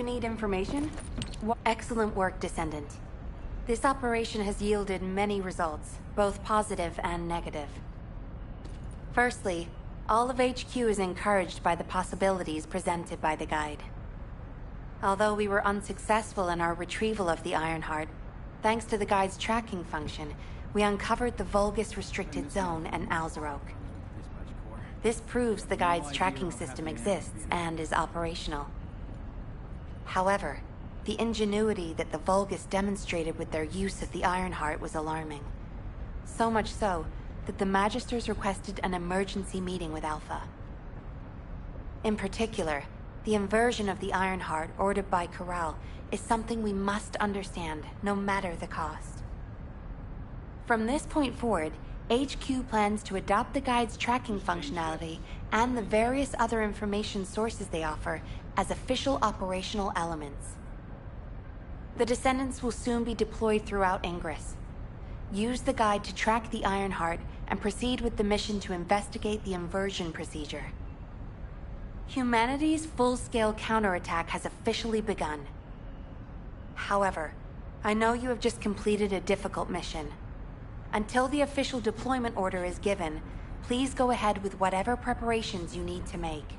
need information? Excellent work, Descendant. This operation has yielded many results, both positive and negative. Firstly, all of HQ is encouraged by the possibilities presented by the guide. Although we were unsuccessful in our retrieval of the Ironheart, thanks to the guide's tracking function, we uncovered the Vulgus restricted zone and Alzarok. This proves the guide's tracking system exists and is operational. However, the ingenuity that the Vulgus demonstrated with their use of the Ironheart was alarming. So much so that the Magisters requested an emergency meeting with Alpha. In particular, the inversion of the Ironheart ordered by Corral is something we must understand, no matter the cost. From this point forward, HQ plans to adopt the guide's tracking functionality and the various other information sources they offer as official operational elements. The Descendants will soon be deployed throughout Ingress. Use the guide to track the Ironheart and proceed with the mission to investigate the inversion procedure. Humanity's full-scale counterattack has officially begun. However, I know you have just completed a difficult mission. Until the official deployment order is given, please go ahead with whatever preparations you need to make.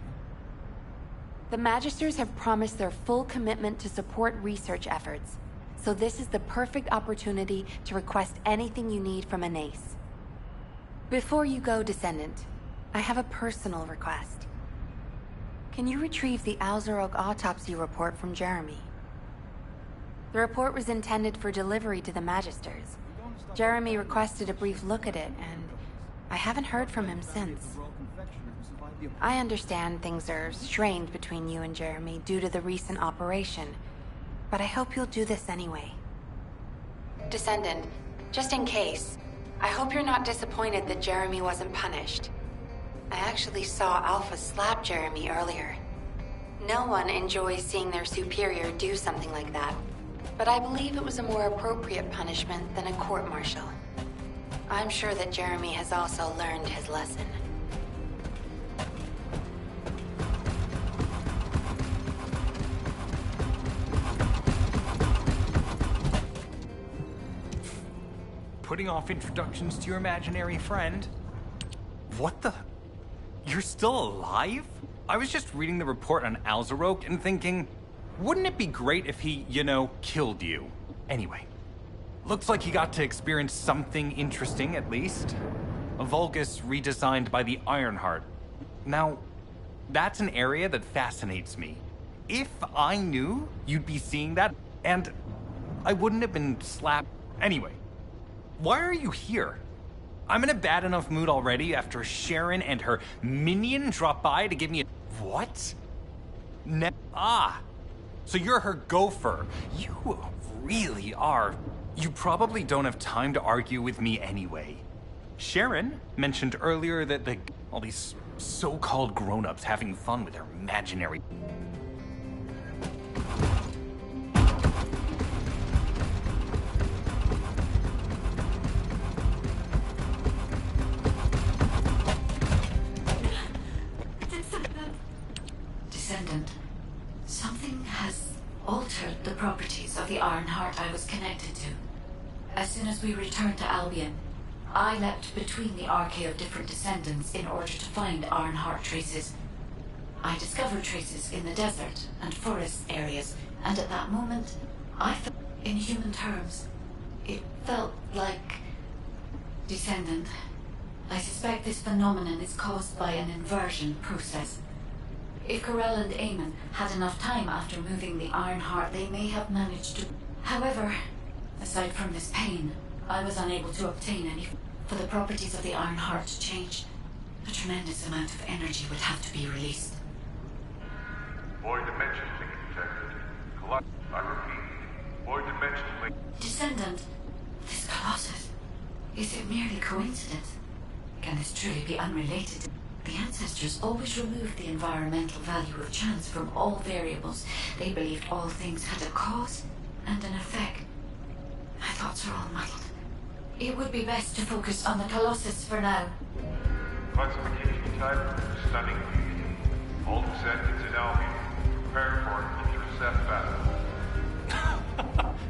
The Magisters have promised their full commitment to support research efforts, so this is the perfect opportunity to request anything you need from Anais. Before you go, Descendant, I have a personal request. Can you retrieve the Alzarok autopsy report from Jeremy? The report was intended for delivery to the Magisters. Jeremy requested a brief look at it, and I haven't heard from him since. I understand things are strained between you and Jeremy due to the recent operation, but I hope you'll do this anyway. Descendant, just in case, I hope you're not disappointed that Jeremy wasn't punished. I actually saw Alpha slap Jeremy earlier. No one enjoys seeing their superior do something like that, but I believe it was a more appropriate punishment than a court-martial. I'm sure that Jeremy has also learned his lesson. Putting off introductions to your imaginary friend? What the? You're still alive? I was just reading the report on Alzarok and thinking, wouldn't it be great if he, killed you? Anyway, looks like you got to experience something interesting at least. A Vulgus redesigned by the Ironheart. Now, that's an area that fascinates me. If I knew you'd be seeing that, and I wouldn't have been slapped. Anyway, why are you here? I'm in a bad enough mood already after Sharon and her minion dropped by to give me a... What? So you're her gopher. You really are. You probably don't have time to argue with me anyway. Sharon mentioned earlier that all these so-called grown-ups having fun with their imaginary... Descendant, something has altered the properties of the Ironheart I was connected to. As soon as we returned to Albion, I leapt between the arcade of different descendants in order to find Ironheart traces. I discovered traces in the desert and forest areas, and at that moment, I felt, in human terms, it felt like... Descendant, I suspect this phenomenon is caused by an inversion process. If Corell and Eamon had enough time after moving the Ironheart, they may have managed to... However, aside from this pain, I was unable to obtain any... For the properties of the Ironheart to change, a tremendous amount of energy would have to be released. Void dimension link detected. I repeat, void dimension link... Descendant, this Colossus, is it merely coincidence? Can this truly be unrelated? The ancestors always removed the environmental value of chance from all variables. They believed all things had a cause and an effect. My thoughts are all muddled. It would be best to focus on the Colossus for now. Classification type, stunning beauty. All descendants in Albion, prepare for an intercept battle.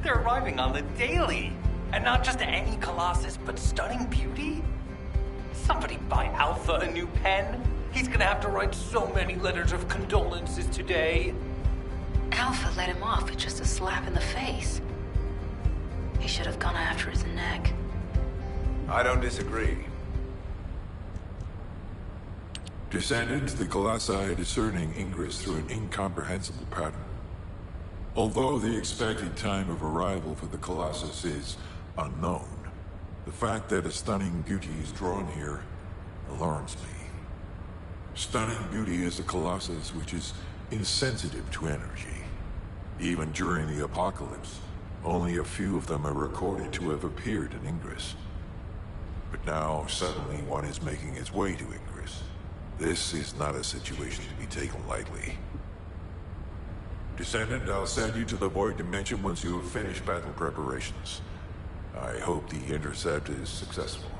They're arriving on the daily. And not just any Colossus, but stunning beauty? Somebody buy Alpha a new pen. He's gonna have to write so many letters of condolences today. Alpha let him off with just a slap in the face. He should have gone after his neck. I don't disagree. Descendant, the Colossi are discerning ingress through an incomprehensible pattern. Although the expected time of arrival for the Colossus is unknown, the fact that a stunning beauty is drawn here alarms me. Stunning beauty is a Colossus which is insensitive to energy. Even during the apocalypse, only a few of them are recorded to have appeared in Ingress. But now, suddenly, one is making its way to Ingress. This is not a situation to be taken lightly. Descendant, I'll send you to the Void Dimension once you have finished battle preparations. I hope the intercept is successful.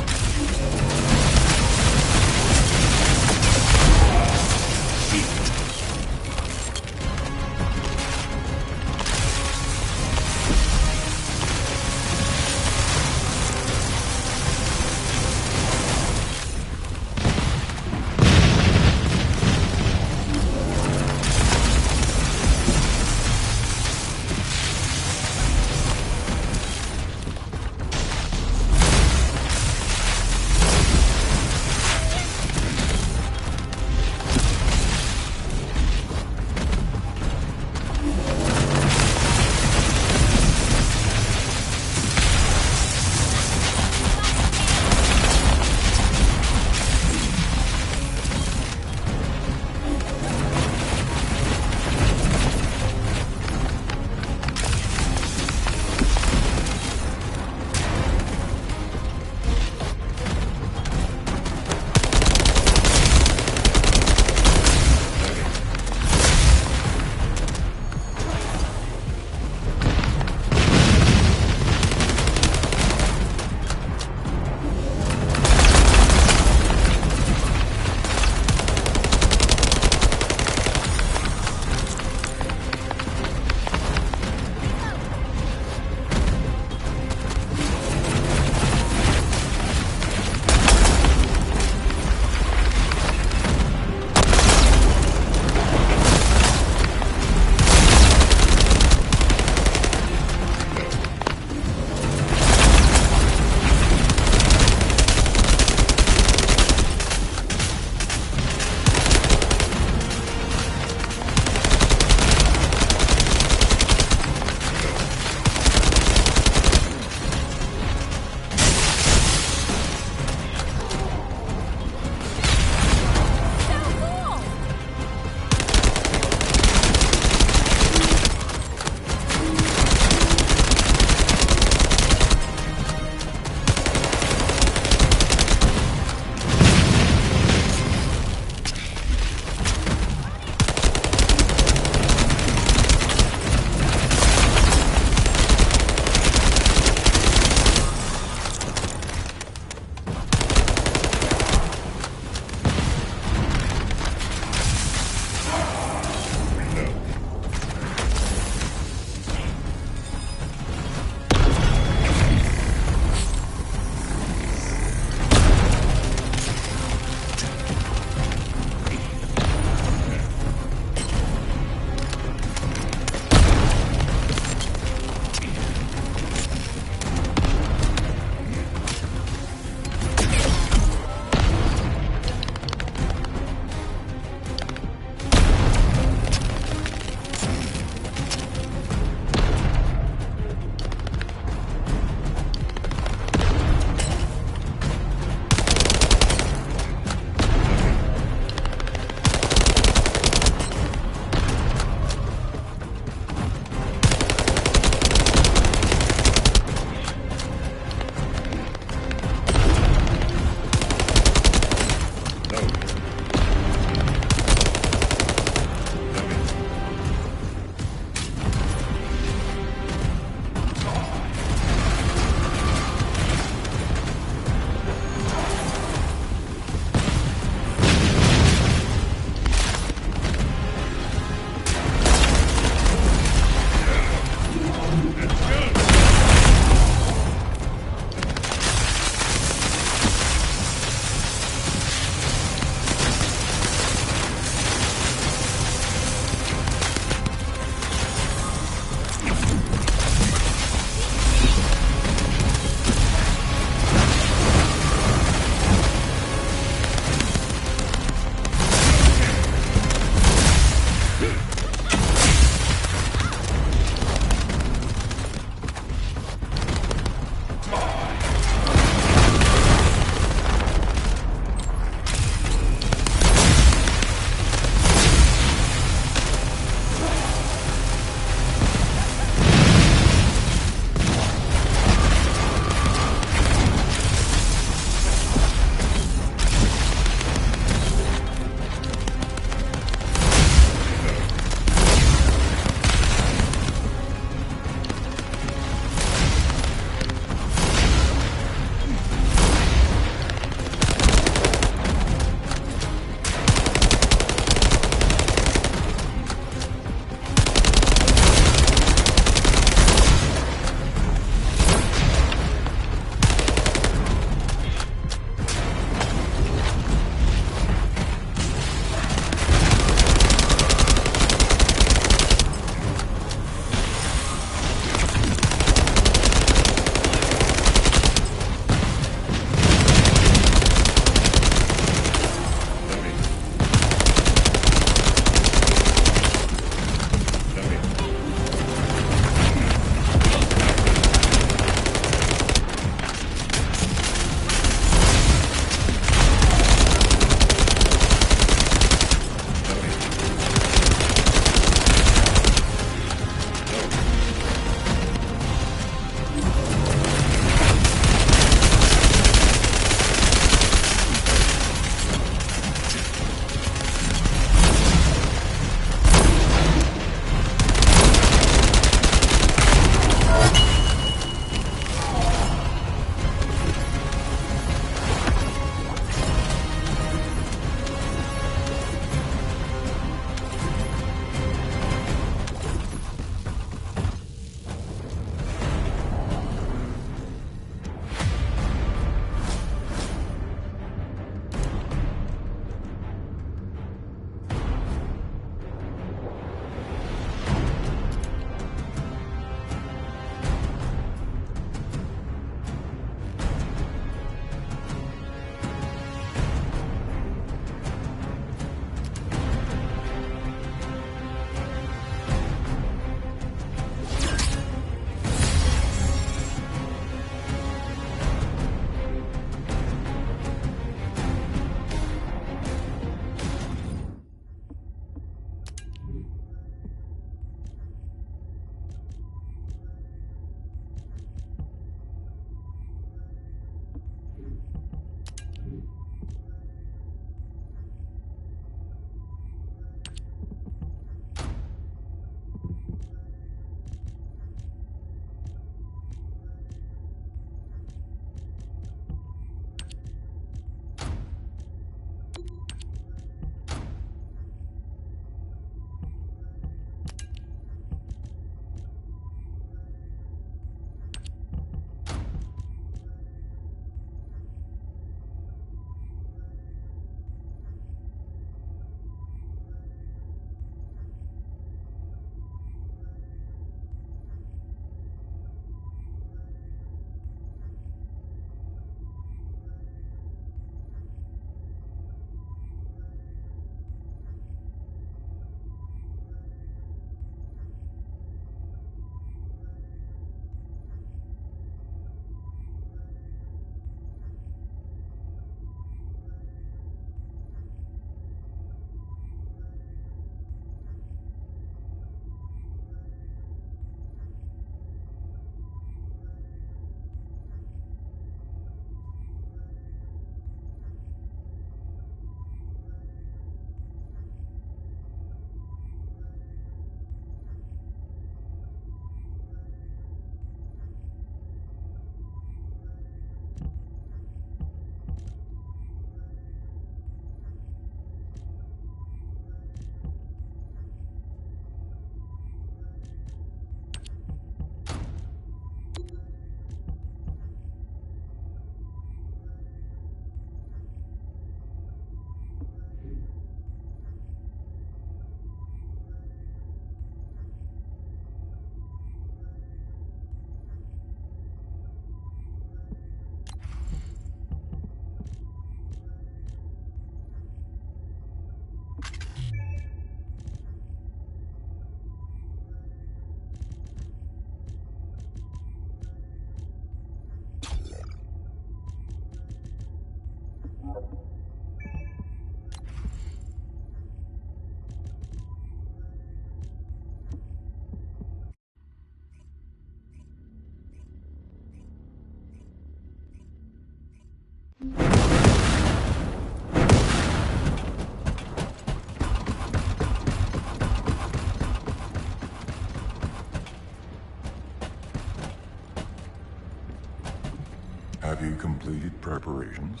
Have you completed preparations?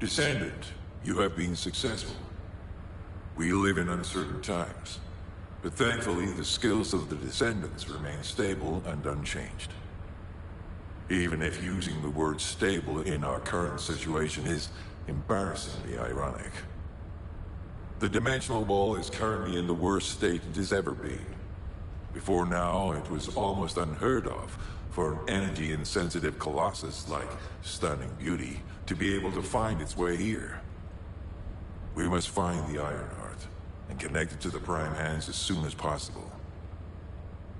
Descendant, you have been successful. We live in uncertain times, but thankfully the skills of the Descendants remain stable and unchanged. Even if using the word stable in our current situation is embarrassingly ironic. The dimensional wall is currently in the worst state it has ever been. Before now, it was almost unheard of for an energy-insensitive colossus like Stunning Beauty to be able to find its way here. We must find the Ironheart and connect it to the Prime Hands as soon as possible.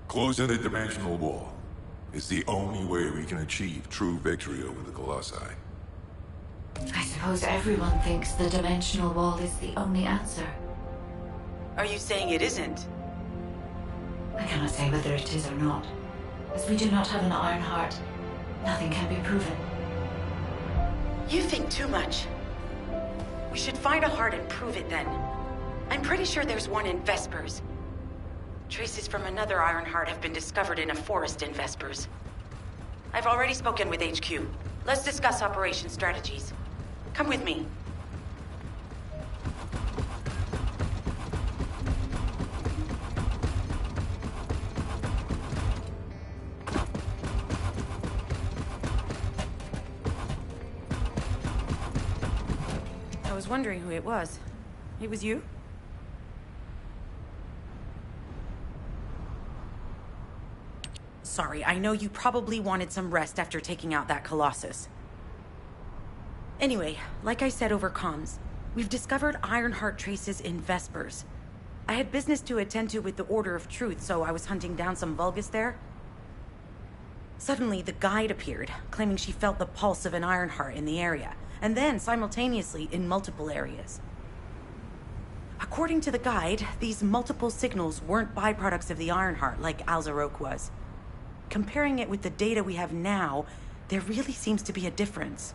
Closing the dimensional wall is the only way we can achieve true victory over the Colossi. I suppose everyone thinks the dimensional wall is the only answer. Are you saying it isn't? I cannot say whether it is or not. As we do not have an Ironheart, nothing can be proven. You think too much. We should find a heart and prove it then. I'm pretty sure there's one in Vespers. Traces from another Ironheart have been discovered in a forest in Vespers. I've already spoken with HQ. Let's discuss operation strategies. Come with me. I was wondering who it was. It was you? Sorry, I know you probably wanted some rest after taking out that Colossus. Anyway, like I said over comms, we've discovered Ironheart traces in Vespers. I had business to attend to with the Order of Truth, so I was hunting down some Vulgus there. Suddenly, the guide appeared, claiming she felt the pulse of an Ironheart in the area, and then simultaneously in multiple areas. According to the guide, these multiple signals weren't byproducts of the Ironheart like Alzarok was. Comparing it with the data we have now, there really seems to be a difference.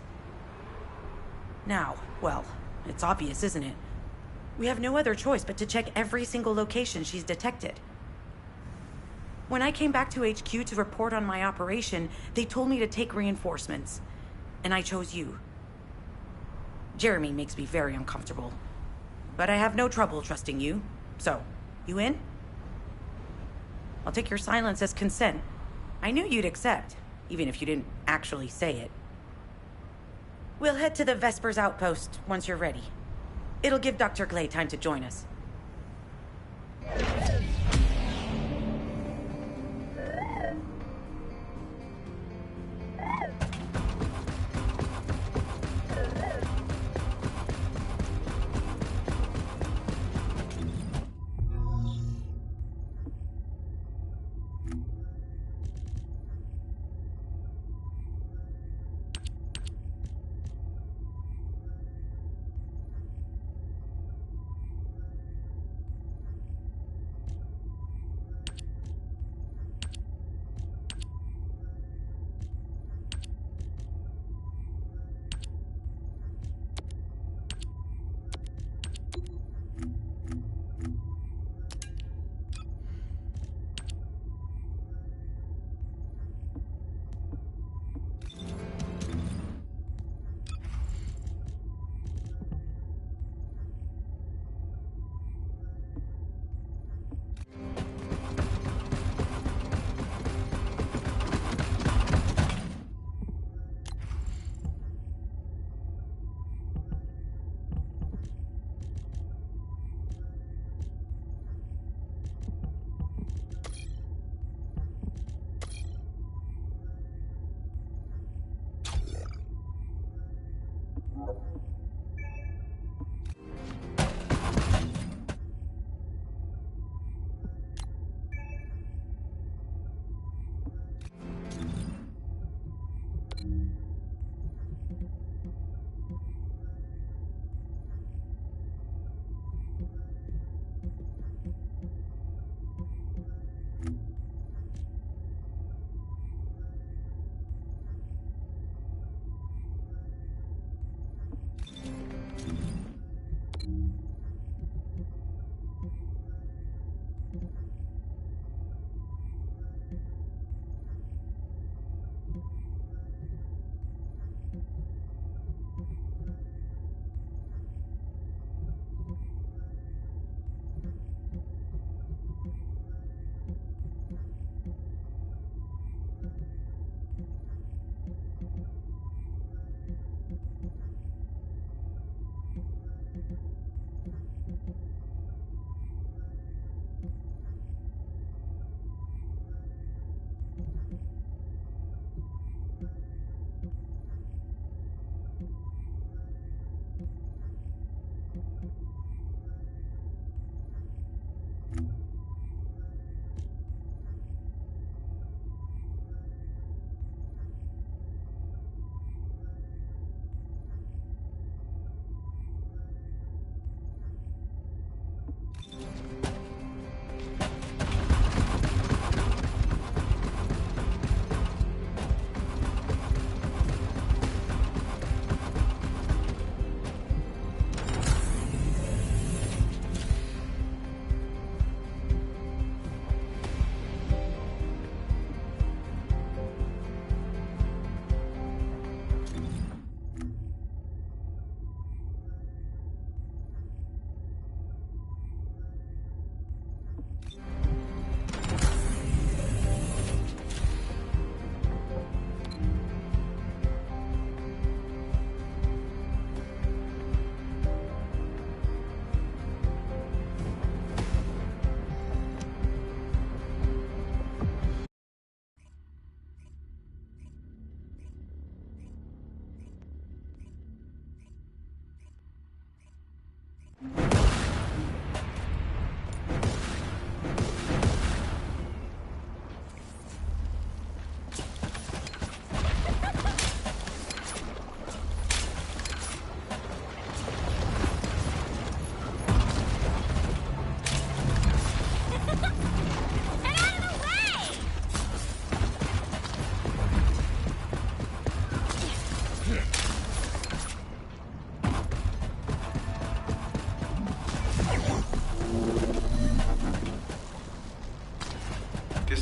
Now, well, it's obvious, isn't it? We have no other choice but to check every single location she's detected. When I came back to HQ to report on my operation, they told me to take reinforcements, and I chose you. Jeremy makes me very uncomfortable, but I have no trouble trusting you. So, you in? I'll take your silence as consent. I knew you'd accept, even if you didn't actually say it. We'll head to the Vespers outpost once you're ready. It'll give Dr. Clay time to join us.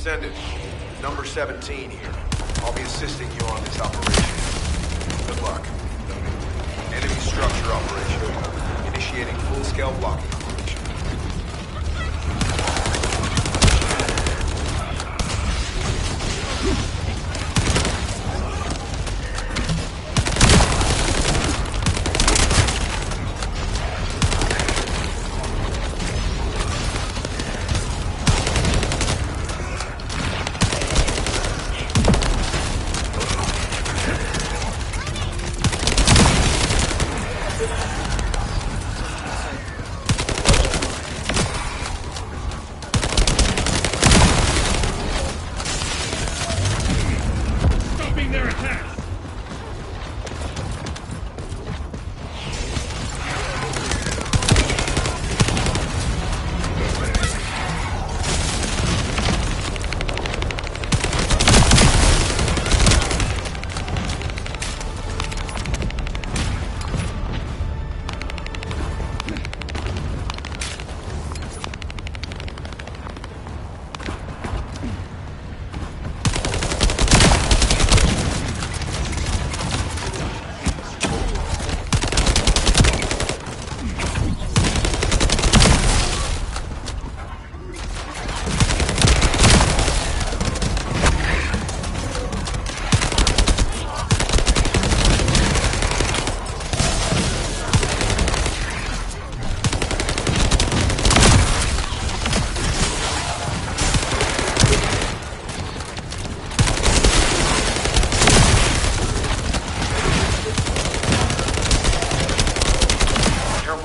Descendant, number 17 here. I'll be assisting you on this operation. Good luck. Enemy structure operation. Initiating full-scale blocking operation.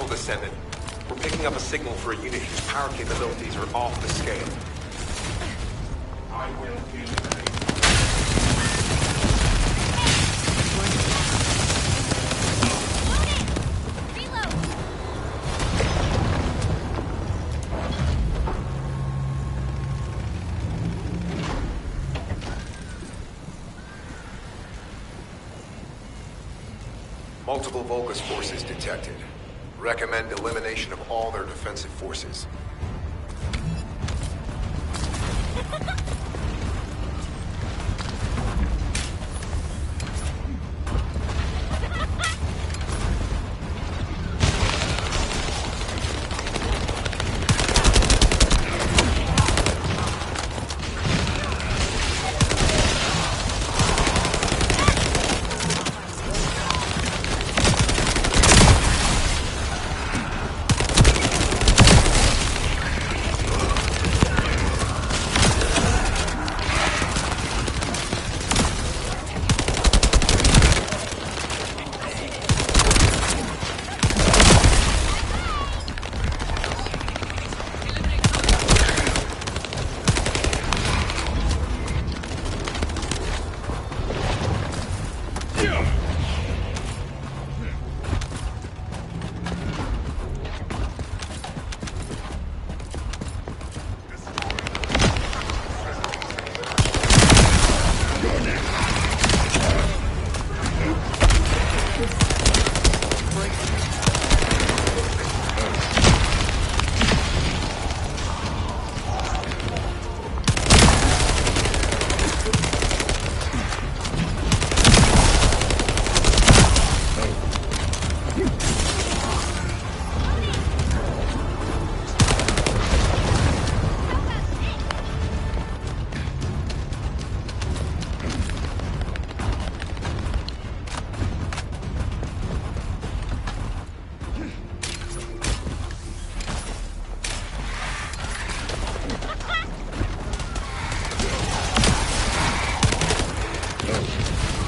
Descendant. We're picking up a signal for a unit whose power capabilities are off the scale. I will eliminate. Multiple Vulgus forces detected. Recommend elimination of all their defensive forces.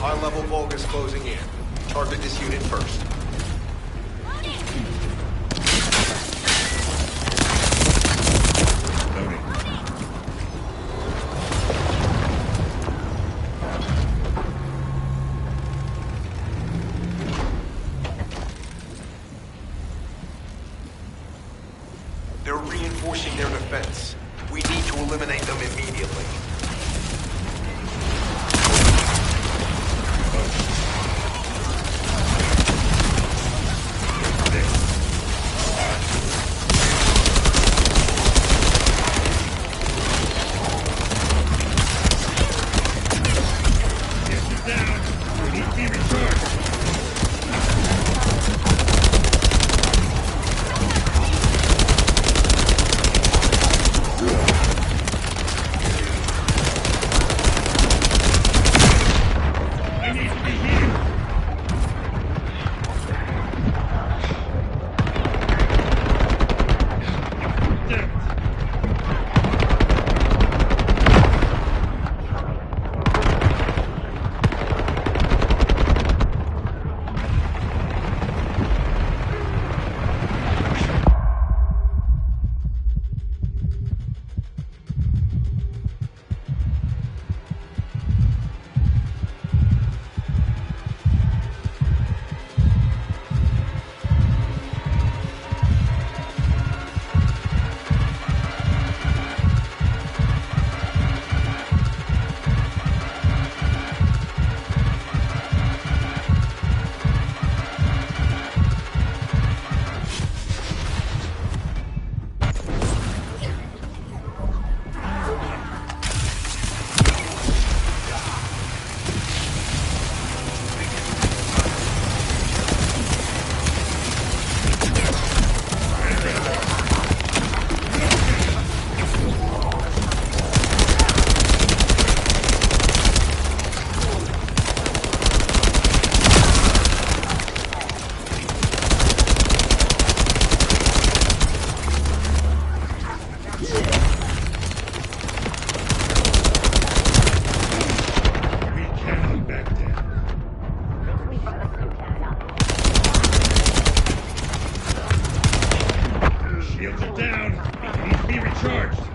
High-level Vulgus closing in. Target this unit first. They're reinforcing their defense. We need to eliminate them immediately. Charged!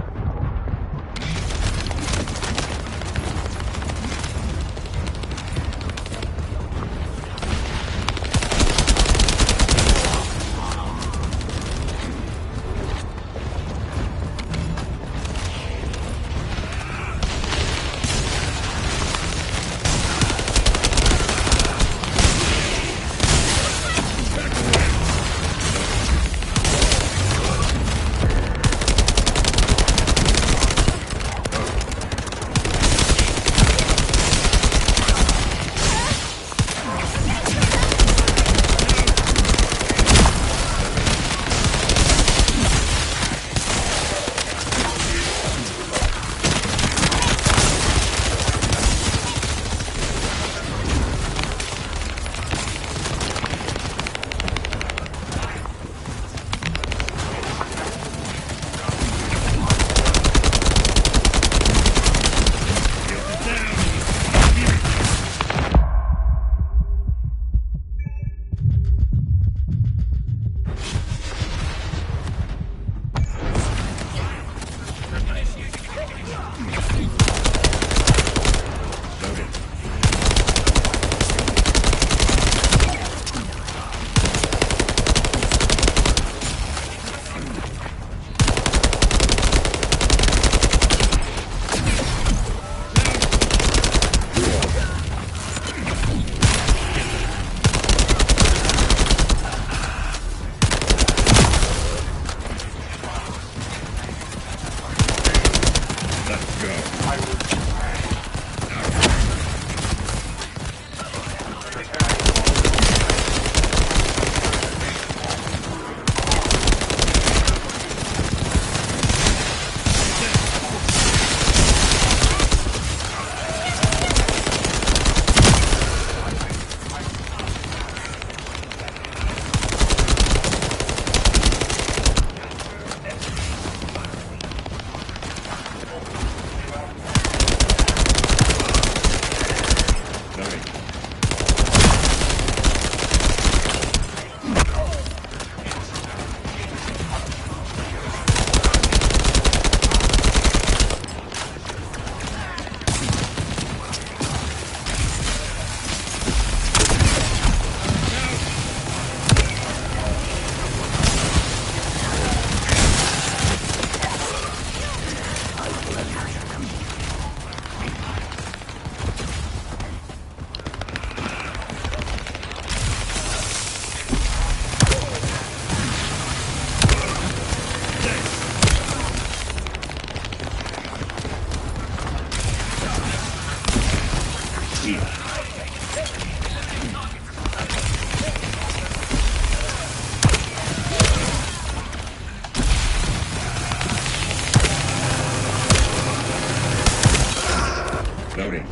Loading.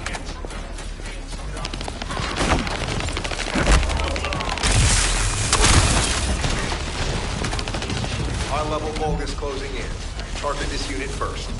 High-level Vulgus closing in. Target this unit first.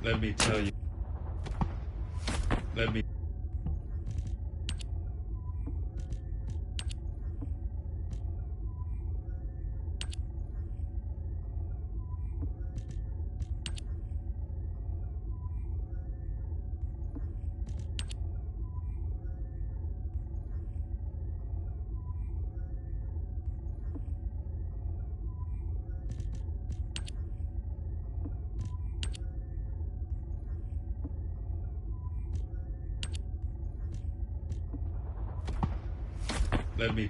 Let me tell you. Let me. Let me.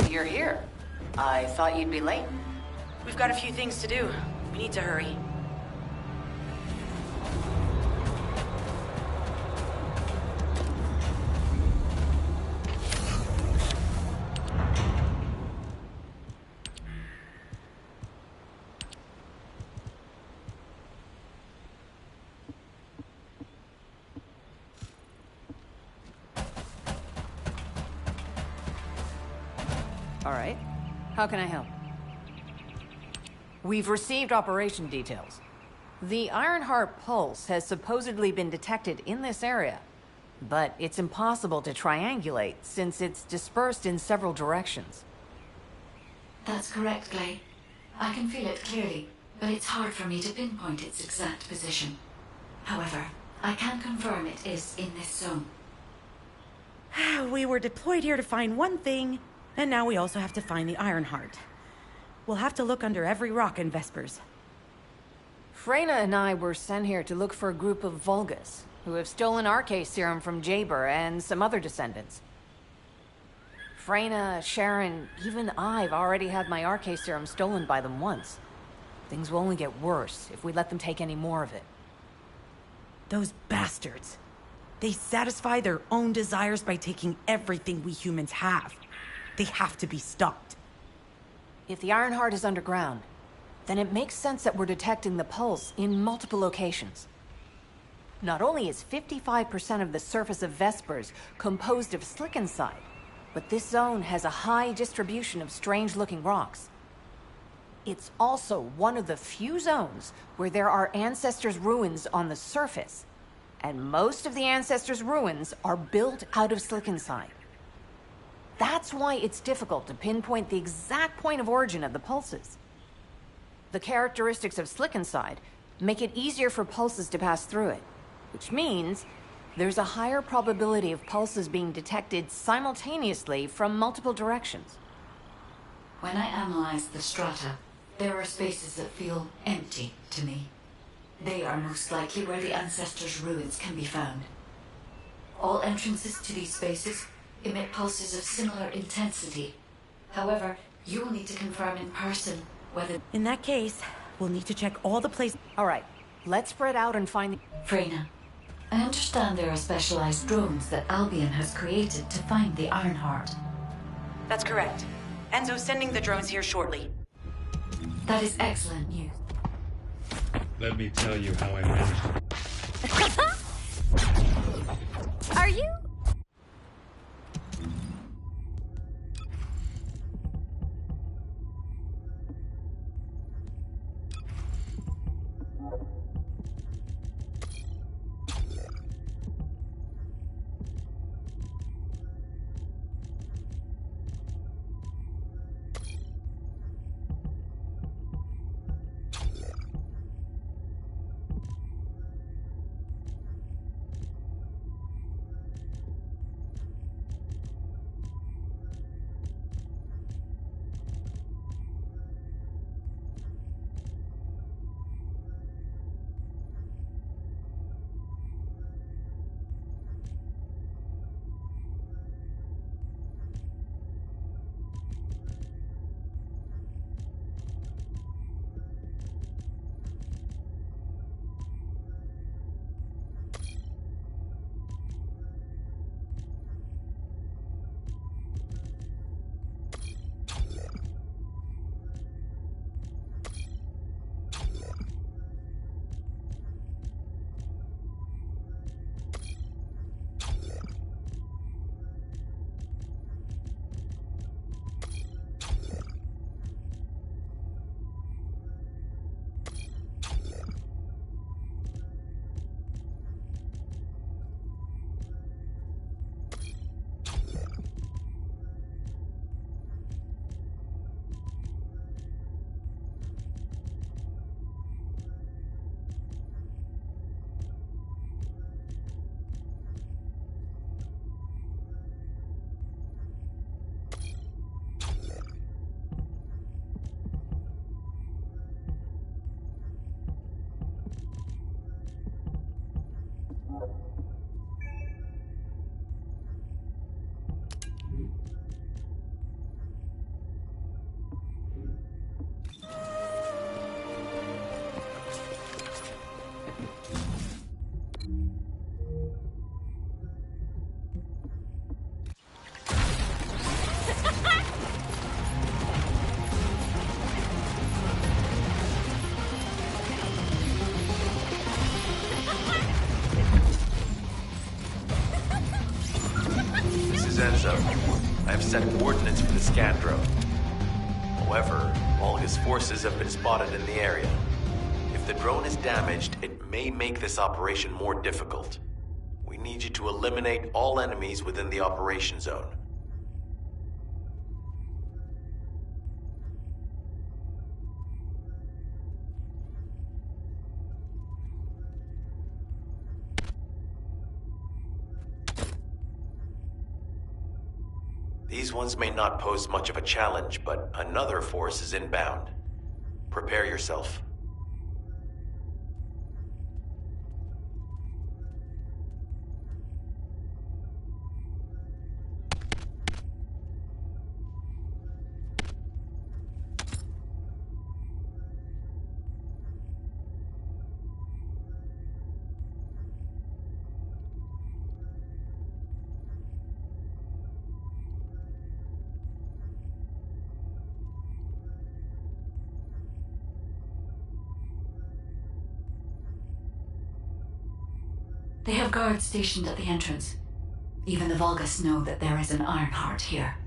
You're here. I thought you'd be late. We've got a few things to do. We need to hurry. All right. How can I help? We've received operation details. The Ironheart pulse has supposedly been detected in this area, but it's impossible to triangulate since it's dispersed in several directions. That's correct, Clay. I can feel it clearly, but it's hard for me to pinpoint its exact position. However, I can confirm it is in this zone. We were deployed here to find one thing, and now we also have to find the Ironheart. We'll have to look under every rock in Vespers. Freyna and I were sent here to look for a group of Vulgus, who have stolen RK serum from Jaber and some other descendants. Freyna, Sharon, even I've already had my RK serum stolen by them once. Things will only get worse if we let them take any more of it. Those bastards. They satisfy their own desires by taking everything we humans have. They have to be stopped. If the Ironheart is underground, then it makes sense that we're detecting the pulse in multiple locations. Not only is 55% of the surface of Vespers composed of slickensides, but this zone has a high distribution of strange-looking rocks. It's also one of the few zones where there are Ancestors' ruins on the surface, and most of the Ancestors' ruins are built out of slickenside. That's why it's difficult to pinpoint the exact point of origin of the pulses. The characteristics of slickenside make it easier for pulses to pass through it, which means there's a higher probability of pulses being detected simultaneously from multiple directions. When I analyze the strata, there are spaces that feel empty to me. They are most likely where the Ancestors' ruins can be found. All entrances to these spaces emit pulses of similar intensity. However, you will need to confirm in person whether... In that case, we'll need to check all the places. All right, let's spread out and find the... Freyna, I understand there are specialized drones that Albion has created to find the Ironheart. That's correct. Enzo's sending the drones here shortly. That is excellent news. Let me tell you how I managed it. Are you? set coordinates for the scan drone. However, Volga's forces have been spotted in the area. If the drone is damaged, it may make this operation more difficult. We need you to eliminate all enemies within the operation zone. These ones may not pose much of a challenge, but another force is inbound. Prepare yourself. They have guards stationed at the entrance. Even the Vulgus know that there is an Ironheart here.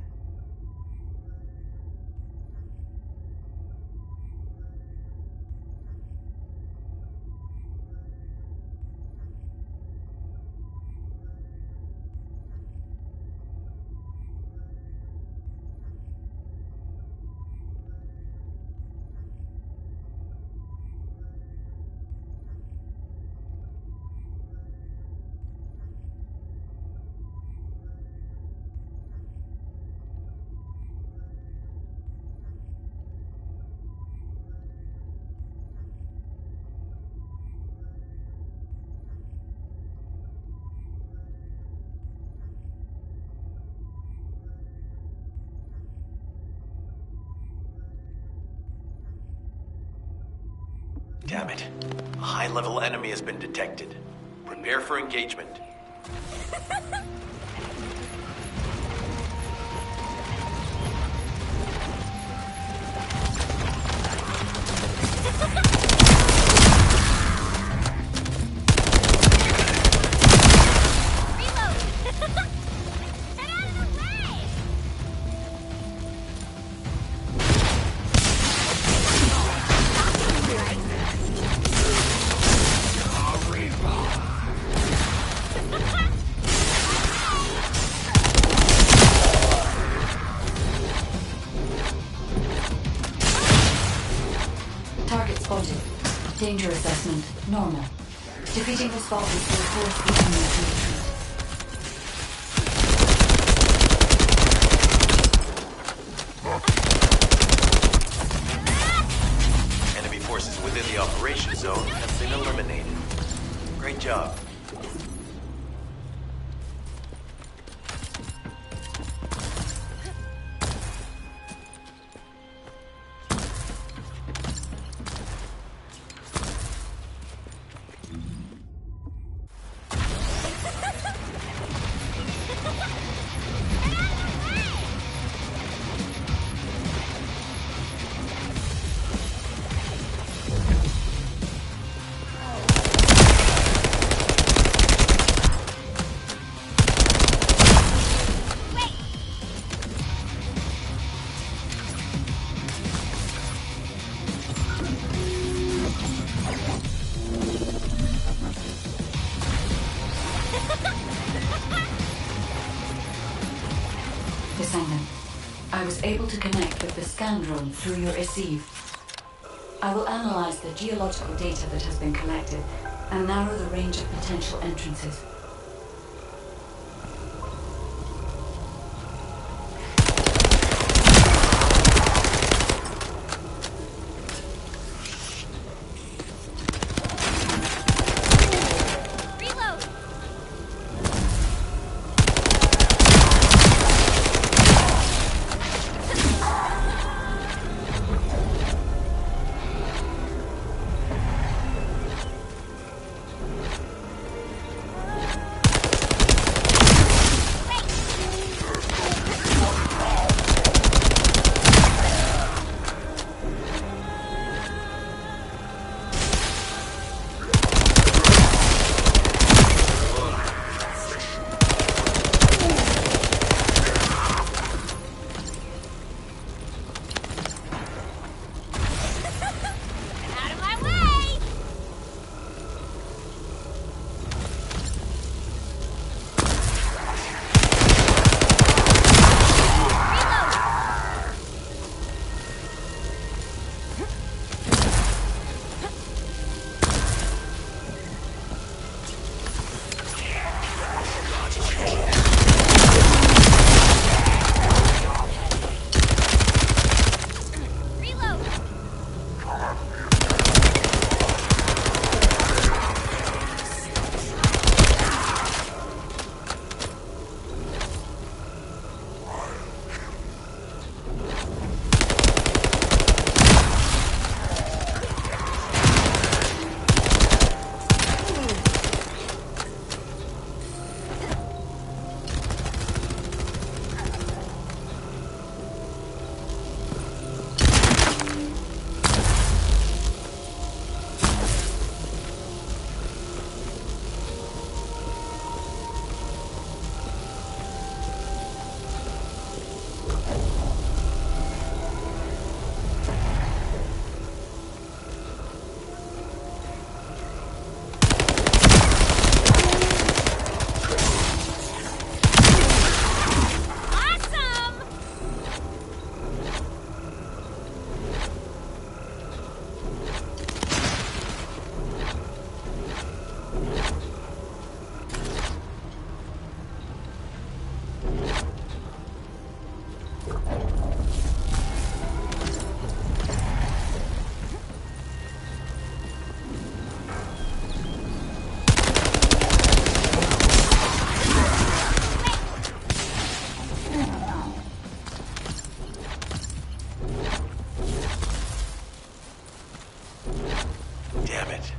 Damn it. A high-level enemy has been detected. Prepare for engagement. Target spotted. Danger assessment, normal. Defeating this Vulgus will force the enemy to retreat. Enemy forces within the operation zone have been eliminated. Great job. Descendant, I was able to connect with the scan drone through your receive. I will analyze the geological data that has been collected and narrow the range of potential entrances. Damn it.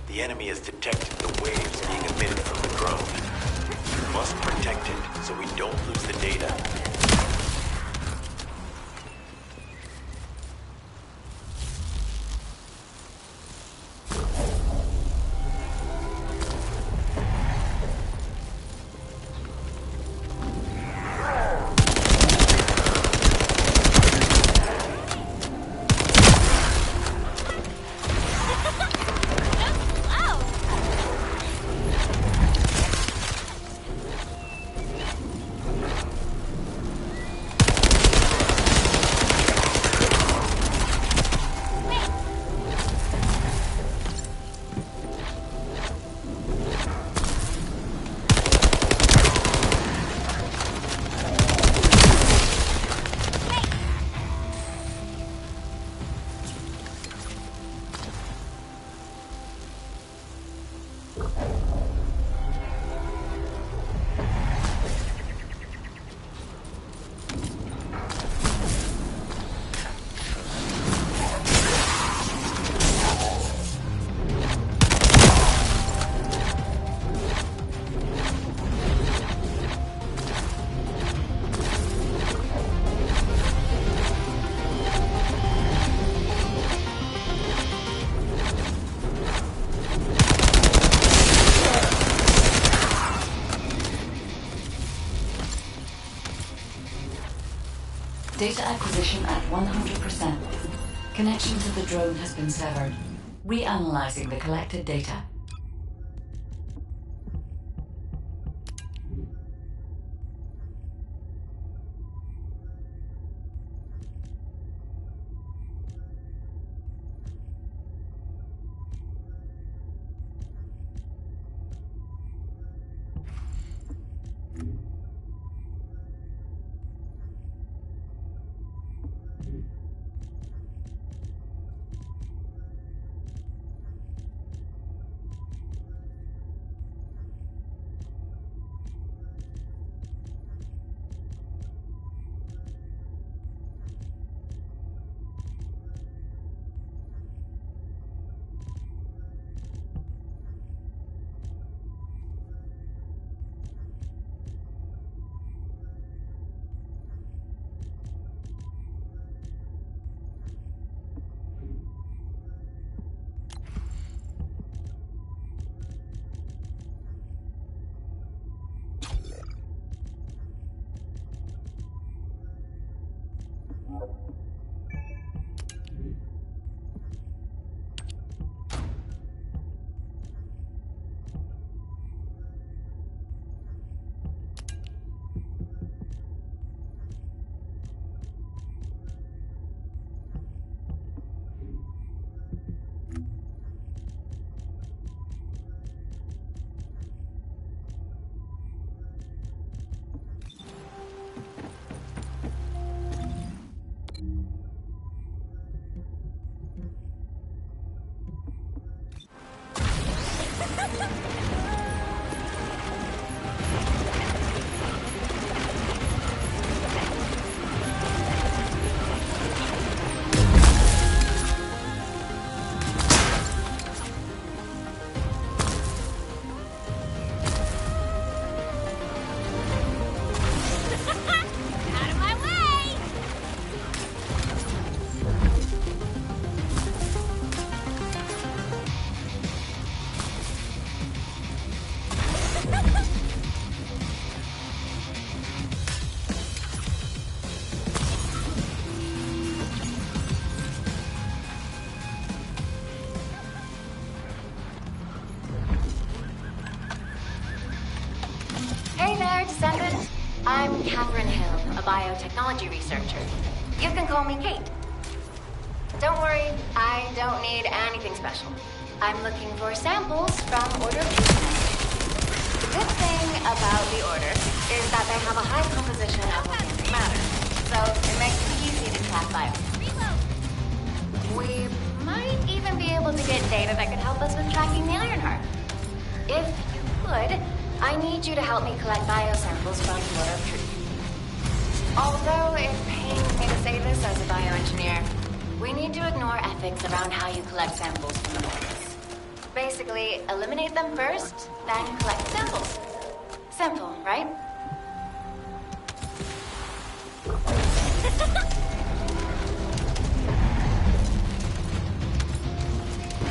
The enemy has detected the waves being emitted from the drone. We must protect it so we don't lose the data. Data acquisition at 100%. Connection to the drone has been severed. Reanalyzing the collected data. Descendant. I'm Catherine Hill, a biotechnology researcher. You can call me Kate. Don't worry, I don't need anything special. I'm looking for samples from Order of Truth. The good thing about the Order is that they have a high composition of organic matter. So attack bio. We might even be able to get data that could help us with tracking the Ironheart. If you could, I need you to help me collect biosamples from the Order of Truth. Although it pains me to say this as a bioengineer, we need to ignore ethics around how you collect samples from the bodies. Basically, eliminate them first, then collect the samples. Simple, right?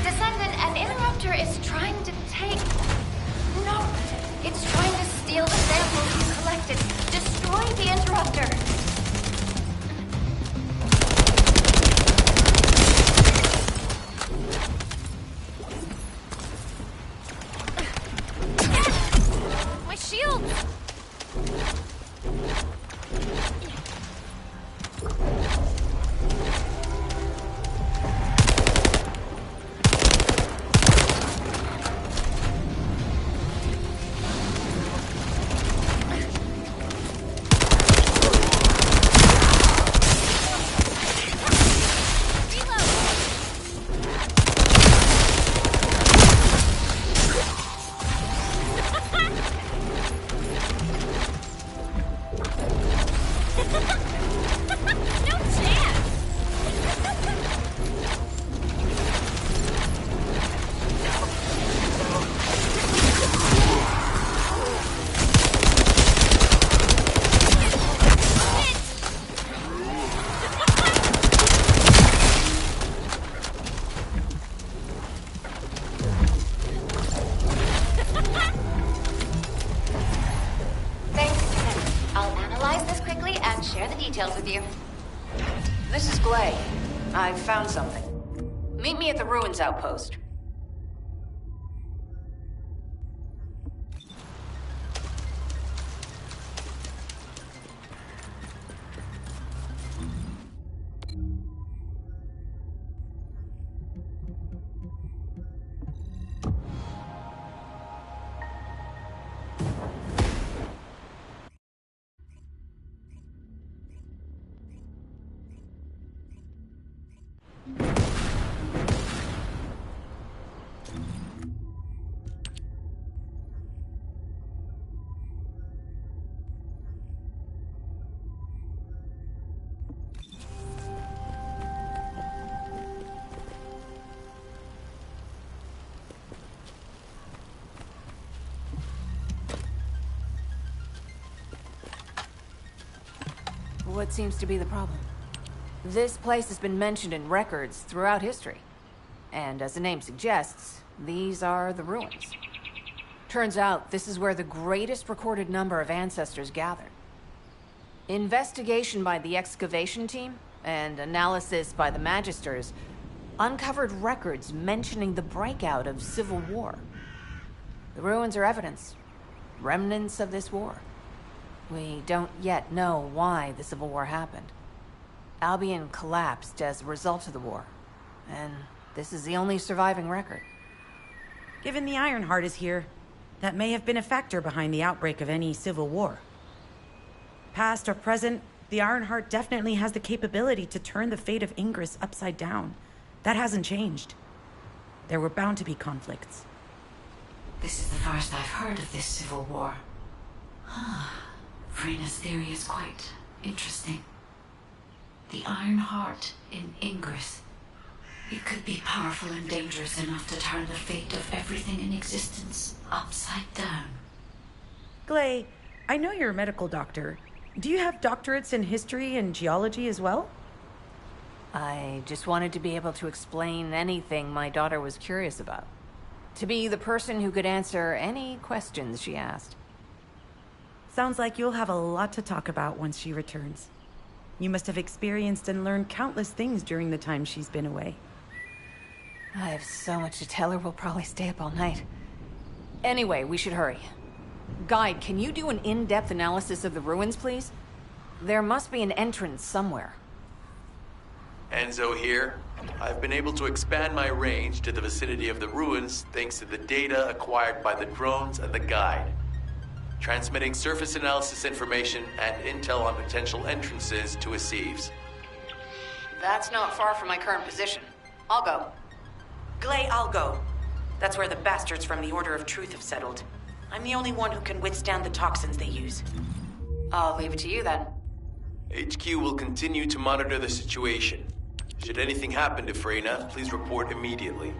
Descendant, an interrupter is trying to take... No, it's trying to steal the samples you collected. Destroy the interrupter. My shield! With you. This is Glay. I've found something. Meet me at the Ruins Outpost. What seems to be the problem? This place has been mentioned in records throughout history. And as the name suggests, these are the ruins. Turns out, this is where the greatest recorded number of ancestors gathered. Investigation by the excavation team and analysis by the Magisters uncovered records mentioning the breakout of civil war. The ruins are evidence, remnants of this war. We don't yet know why the Civil War happened. Albion collapsed as a result of the war, and this is the only surviving record. Given the Ironheart is here, that may have been a factor behind the outbreak of any civil war. Past or present, the Ironheart definitely has the capability to turn the fate of Ingress upside down. That hasn't changed. There were bound to be conflicts. This is the first I've heard of this civil war. Frena's theory is quite interesting. The Ironheart in Ingress. It could be powerful and dangerous enough to turn the fate of everything in existence upside down. Glay, I know you're a medical doctor. Do you have doctorates in history and geology as well? I just wanted to be able to explain anything my daughter was curious about. To be the person who could answer any questions she asked. Sounds like you'll have a lot to talk about once she returns. You must have experienced and learned countless things during the time she's been away. I have so much to tell her, we'll probably stay up all night. Anyway, we should hurry. Guide, can you do an in-depth analysis of the ruins, please? There must be an entrance somewhere. Enzo here. I've been able to expand my range to the vicinity of the ruins thanks to the data acquired by the drones and the guide. Transmitting surface analysis information and intel on potential entrances to Aceves. That's not far from my current position. I'll go. Glay, I'll go. That's where the bastards from the Order of Truth have settled. I'm the only one who can withstand the toxins they use. I'll leave it to you then. HQ will continue to monitor the situation. Should anything happen to Freyna, please report immediately.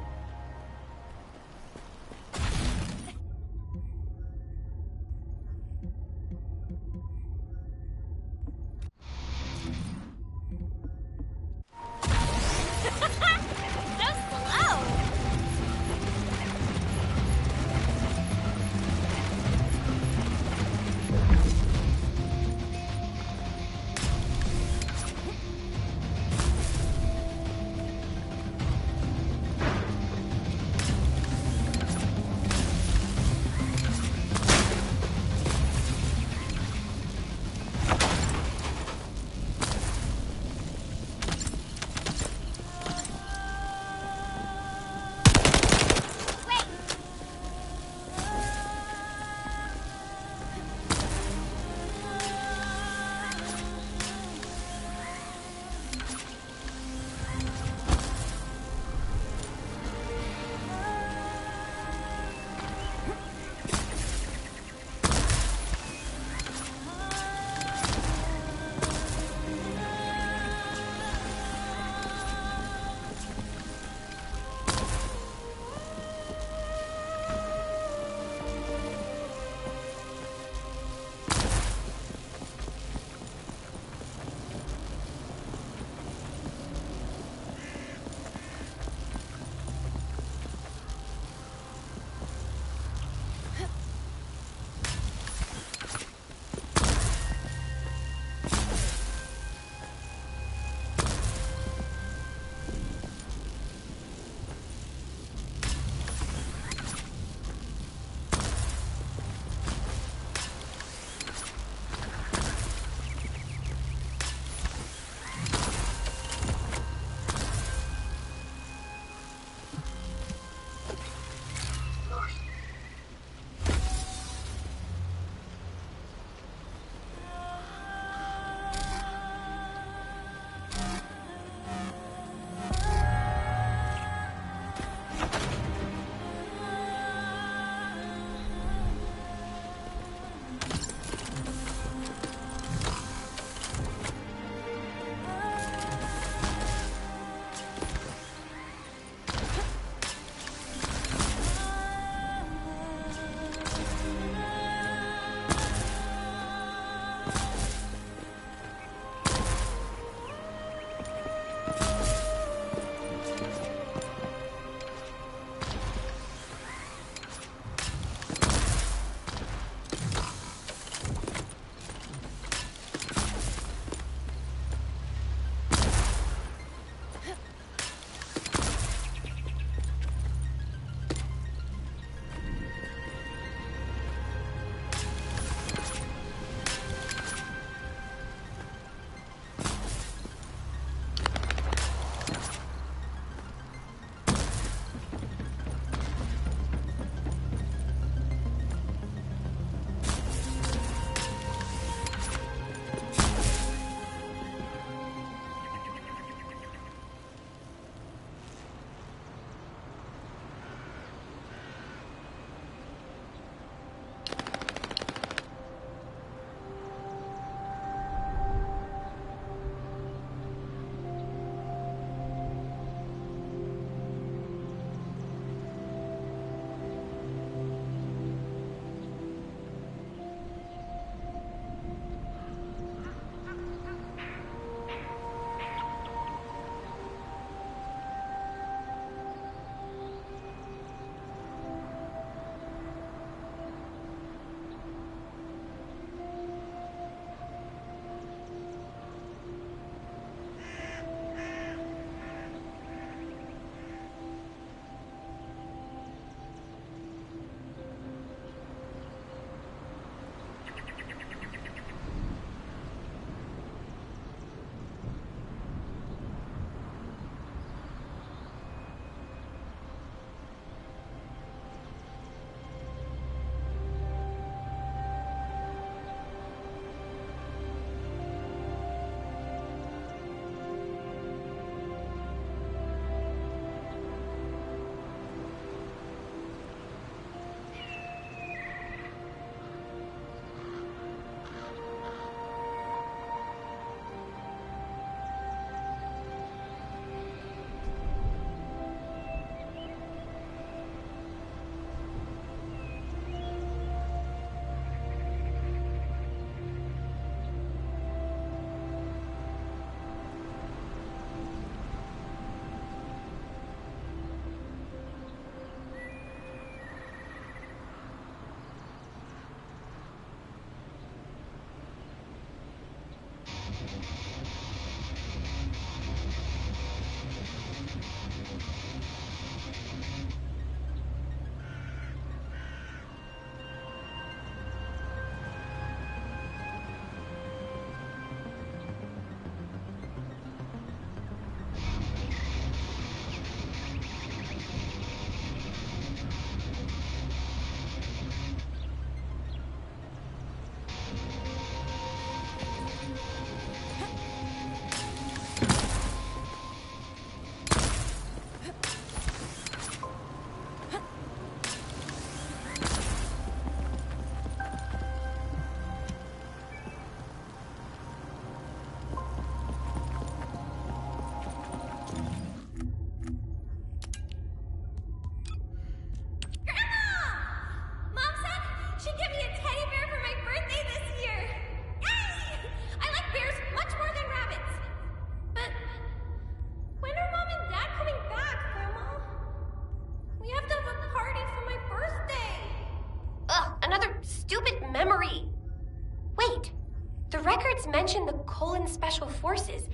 Special Forces.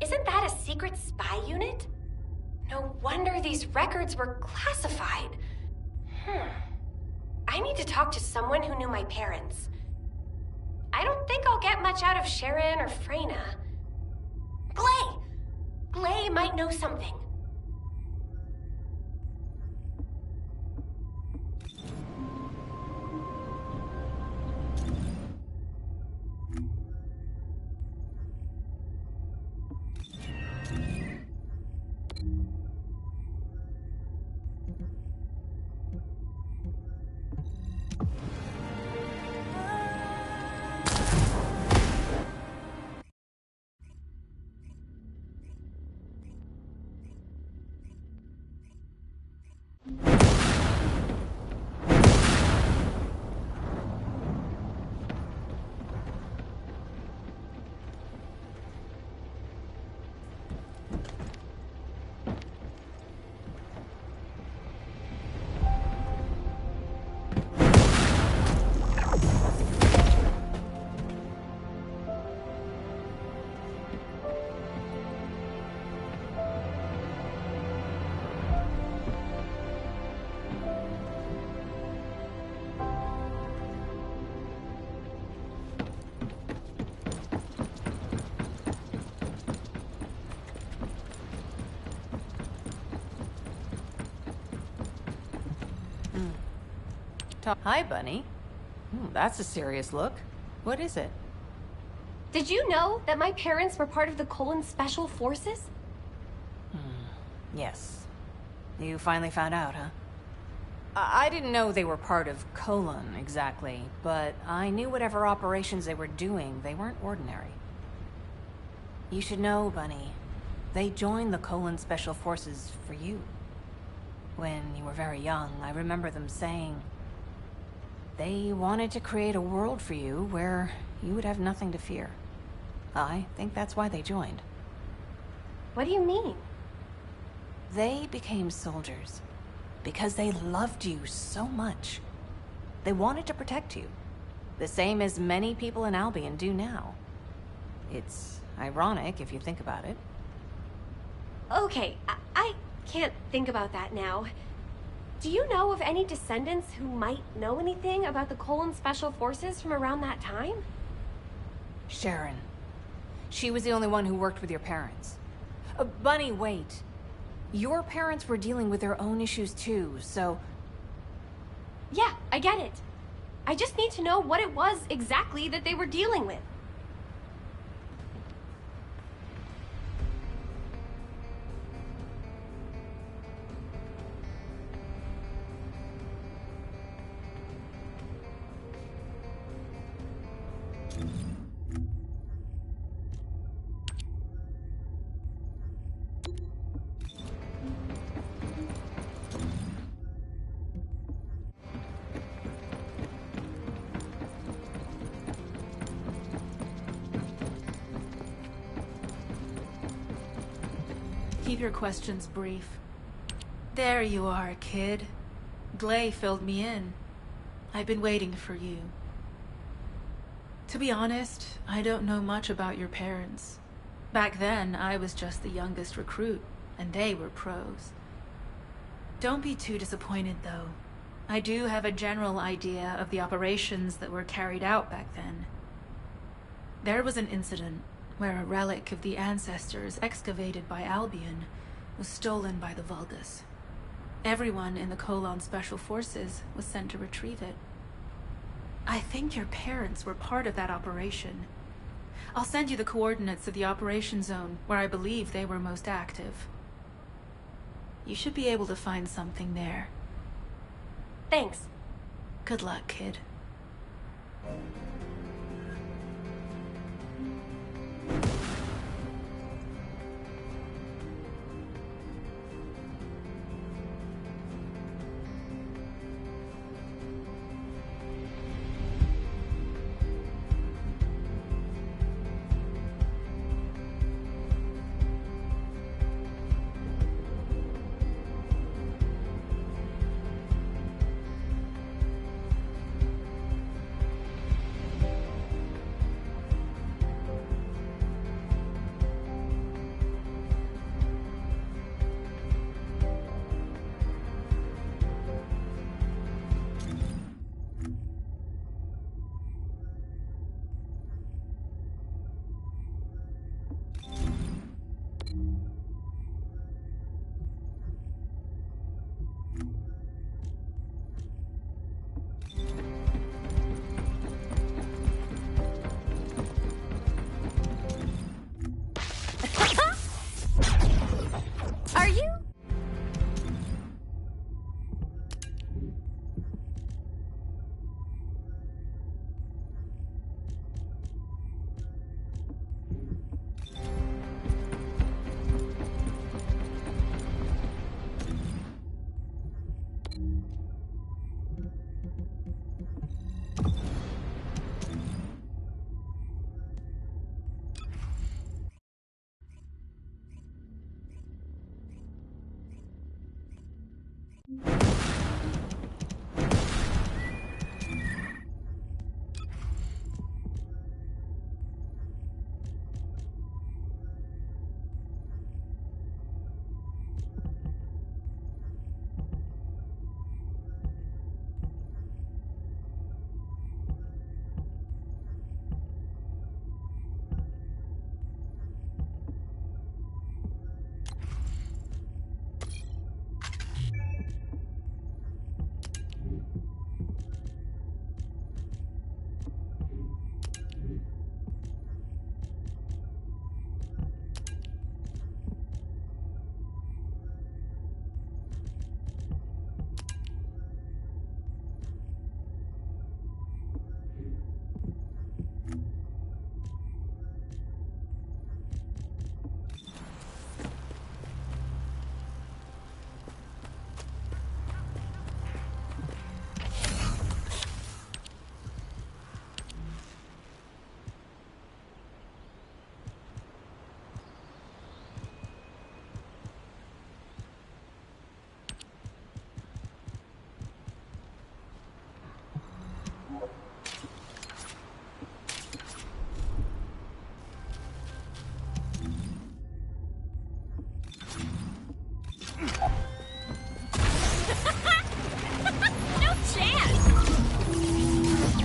Isn't that a secret spy unit? No wonder these records were classified. I need to talk to someone who knew my parents. I don't think I'll get much out of Sharon or Freyna. Glay! Glay might know something. Hi, Bunny. That's a serious look. What is it? Did you know that my parents were part of the Colon Special Forces? Yes. You finally found out, huh? I didn't know they were part of Colon, exactly, but I knew whatever operations they were doing, they weren't ordinary. You should know, Bunny. They joined the Colon Special Forces for you. When you were very young, I remember them saying they wanted to create a world for you where you would have nothing to fear. I think that's why they joined. What do you mean? They became soldiers because they loved you so much. They wanted to protect you, the same as many people in Albion do now. It's ironic if you think about it. Okay, I can't think about that now. Do you know of any descendants who might know anything about the Colon Special Forces from around that time? Sharon. She was the only one who worked with your parents. Bunny, wait. Your parents were dealing with their own issues too, so... Yeah, I get it. I just need to know what it was exactly that they were dealing with. Keep your questions brief. There you are, kid. Glay filled me in. I've been waiting for you. To be honest, I don't know much about your parents. Back then, I was just the youngest recruit, and they were pros. Don't be too disappointed, though. I do have a general idea of the operations that were carried out back then. There was an incident where a relic of the ancestors excavated by Albion was stolen by the Vulgus. Everyone in the Colon Special Forces was sent to retrieve it. I think your parents were part of that operation. I'll send you the coordinates of the operation zone where I believe they were most active. You should be able to find something there. Thanks. Good luck, kid. Are you?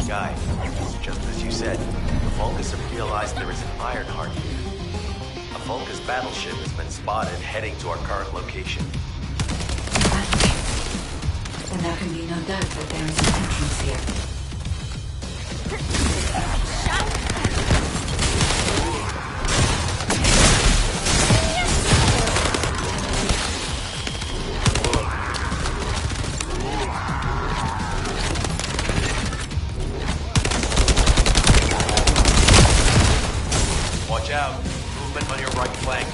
Guy, just as you said, the Vulgus have realized there is an Ironheart here. A Vulgus battleship has been spotted heading to our current location. Then there can be no doubt that there is an entrance here. Watch out. Movement on your right flank.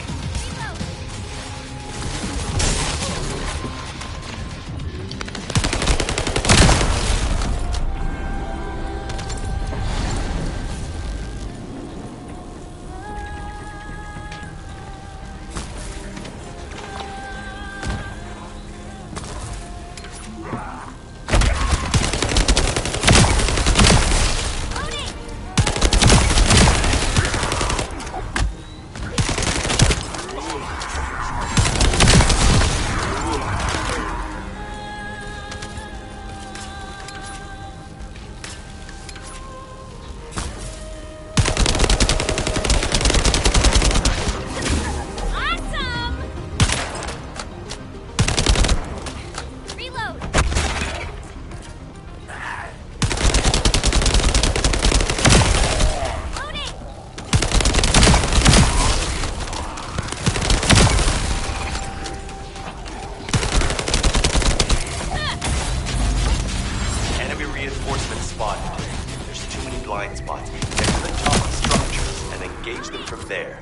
Reinforcements spotted. There's too many blind spots. Get to the top of structures and engage them from there.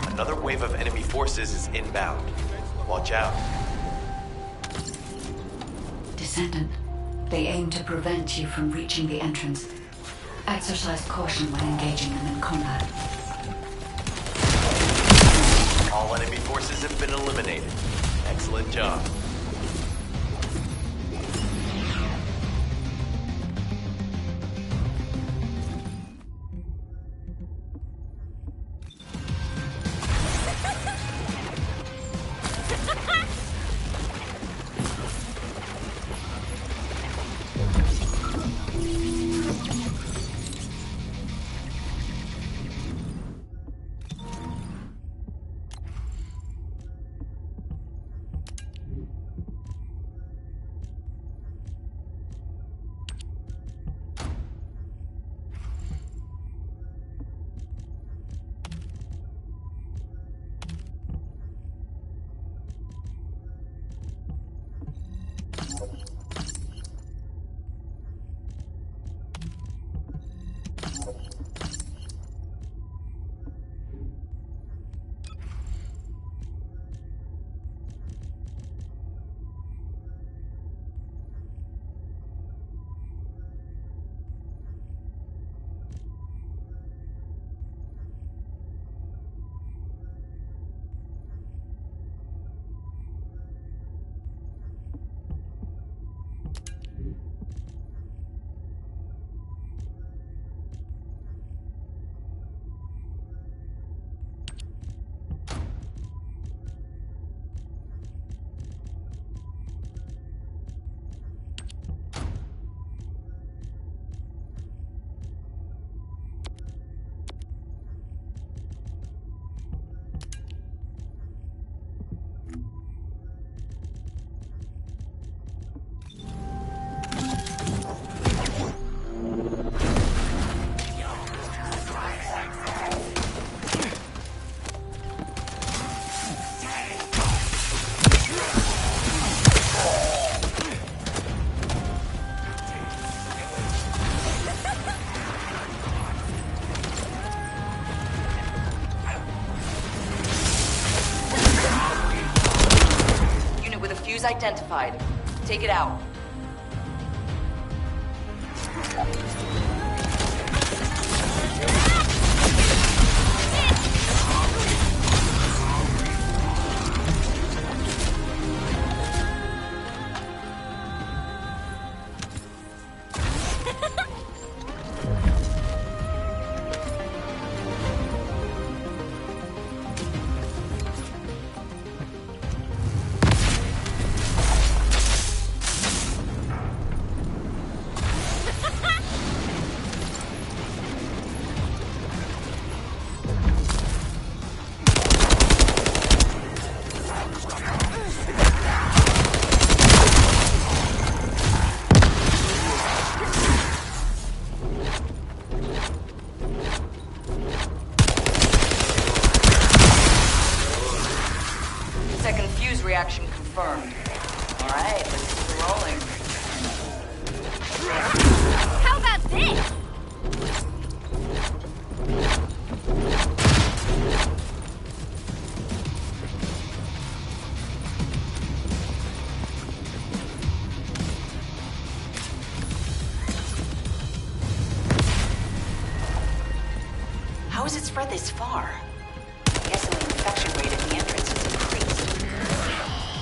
Another wave of enemy forces is inbound. Watch out. Descendant, they aim to prevent you from reaching the entrance. Exercise caution when engaging them in combat. All enemy forces have been eliminated. Excellent job. identified. Take it out. Second fuse reaction confirmed. All right, let's keep it rolling. How about this? How has it spread this far? I'm guessing the infection rate at the entrance has increased.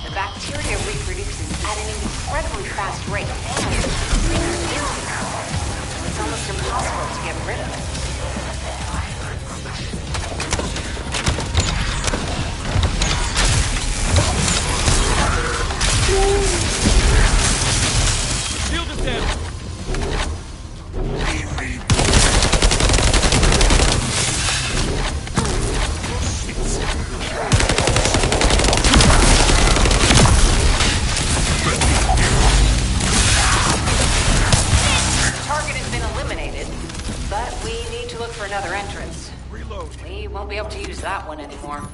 The bacteria reproduces at an incredibly fast rate, and it's almost impossible to get rid of it. Shield is down. Target has been eliminated, but we need to look for another entrance. Reload. We won't be able to use that one anymore.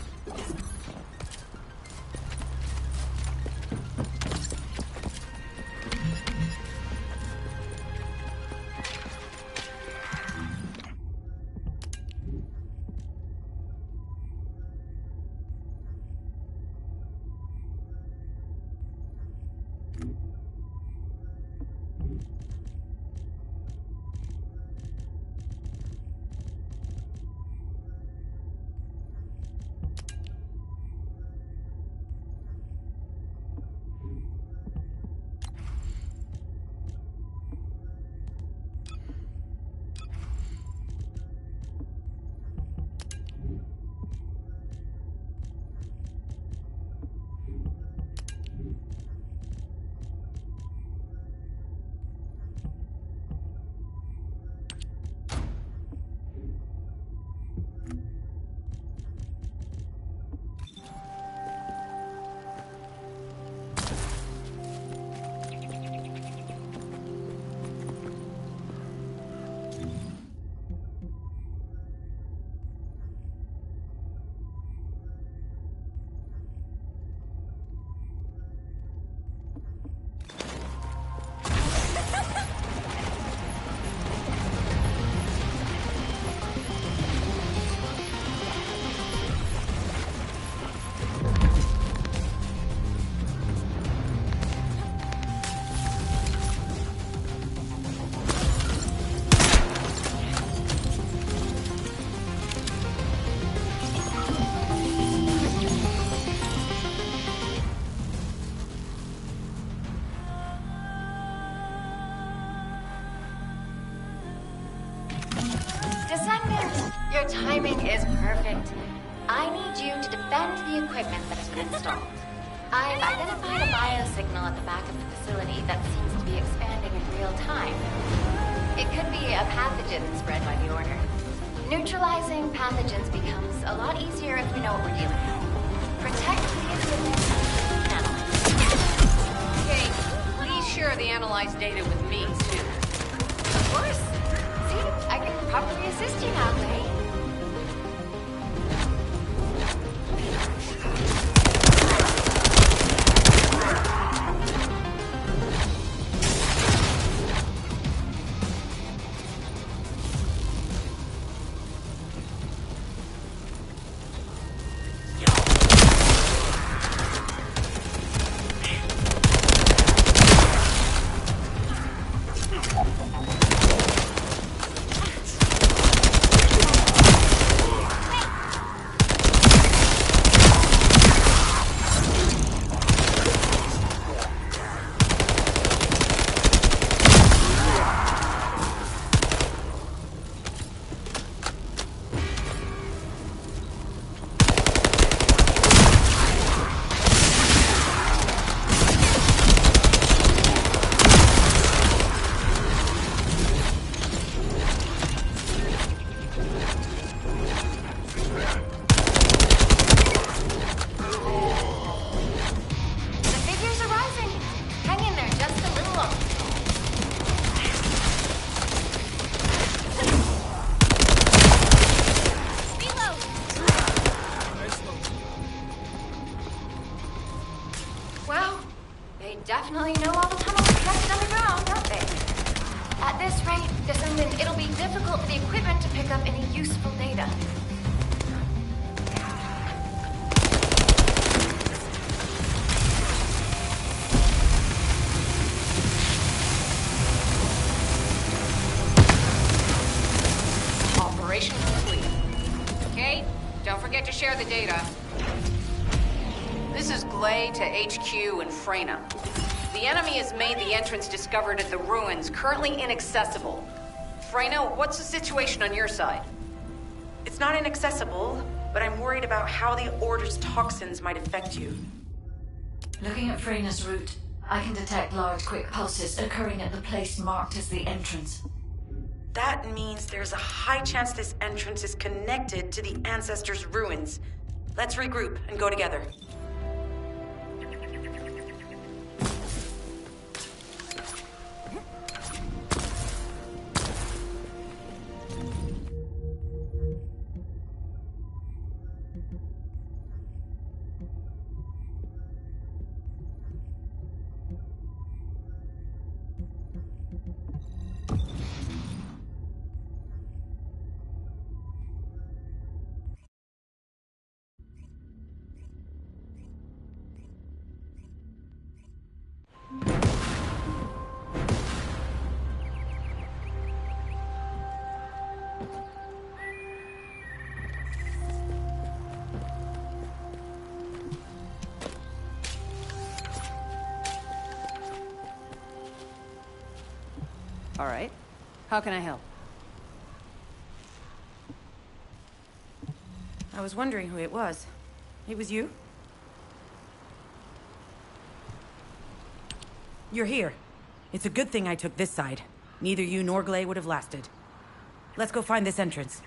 Descendant, your timing is perfect. I need you to defend the equipment that has been installed. I've identified a biosignal at the back of the facility that seems to be expanding in real time. It could be a pathogen spread by the Order. Neutralizing pathogens becomes a lot easier if we know what we're dealing with. Protect the equipment and analyze. Hey, please share the analyzed data with me, too. Of course. See, I can properly assist you now, Gray. difficult for the equipment to pick up any useful data. Operation complete. Kate, don't forget to share the data. This is Glay to HQ in Freyna. The enemy has made the entrance discovered at the ruins currently inaccessible. Freyna, what's the situation on your side? It's not inaccessible, but I'm worried about how the Order's toxins might affect you. Looking at Freyna's route, I can detect large quick pulses occurring at the place marked as the entrance. That means there's a high chance this entrance is connected to the Ancestors' ruins. Let's regroup and go together. All right. How can I help? I was wondering who it was. It was you? You're here. It's a good thing I took this side. Neither you nor Glay would have lasted. Let's go find this entrance.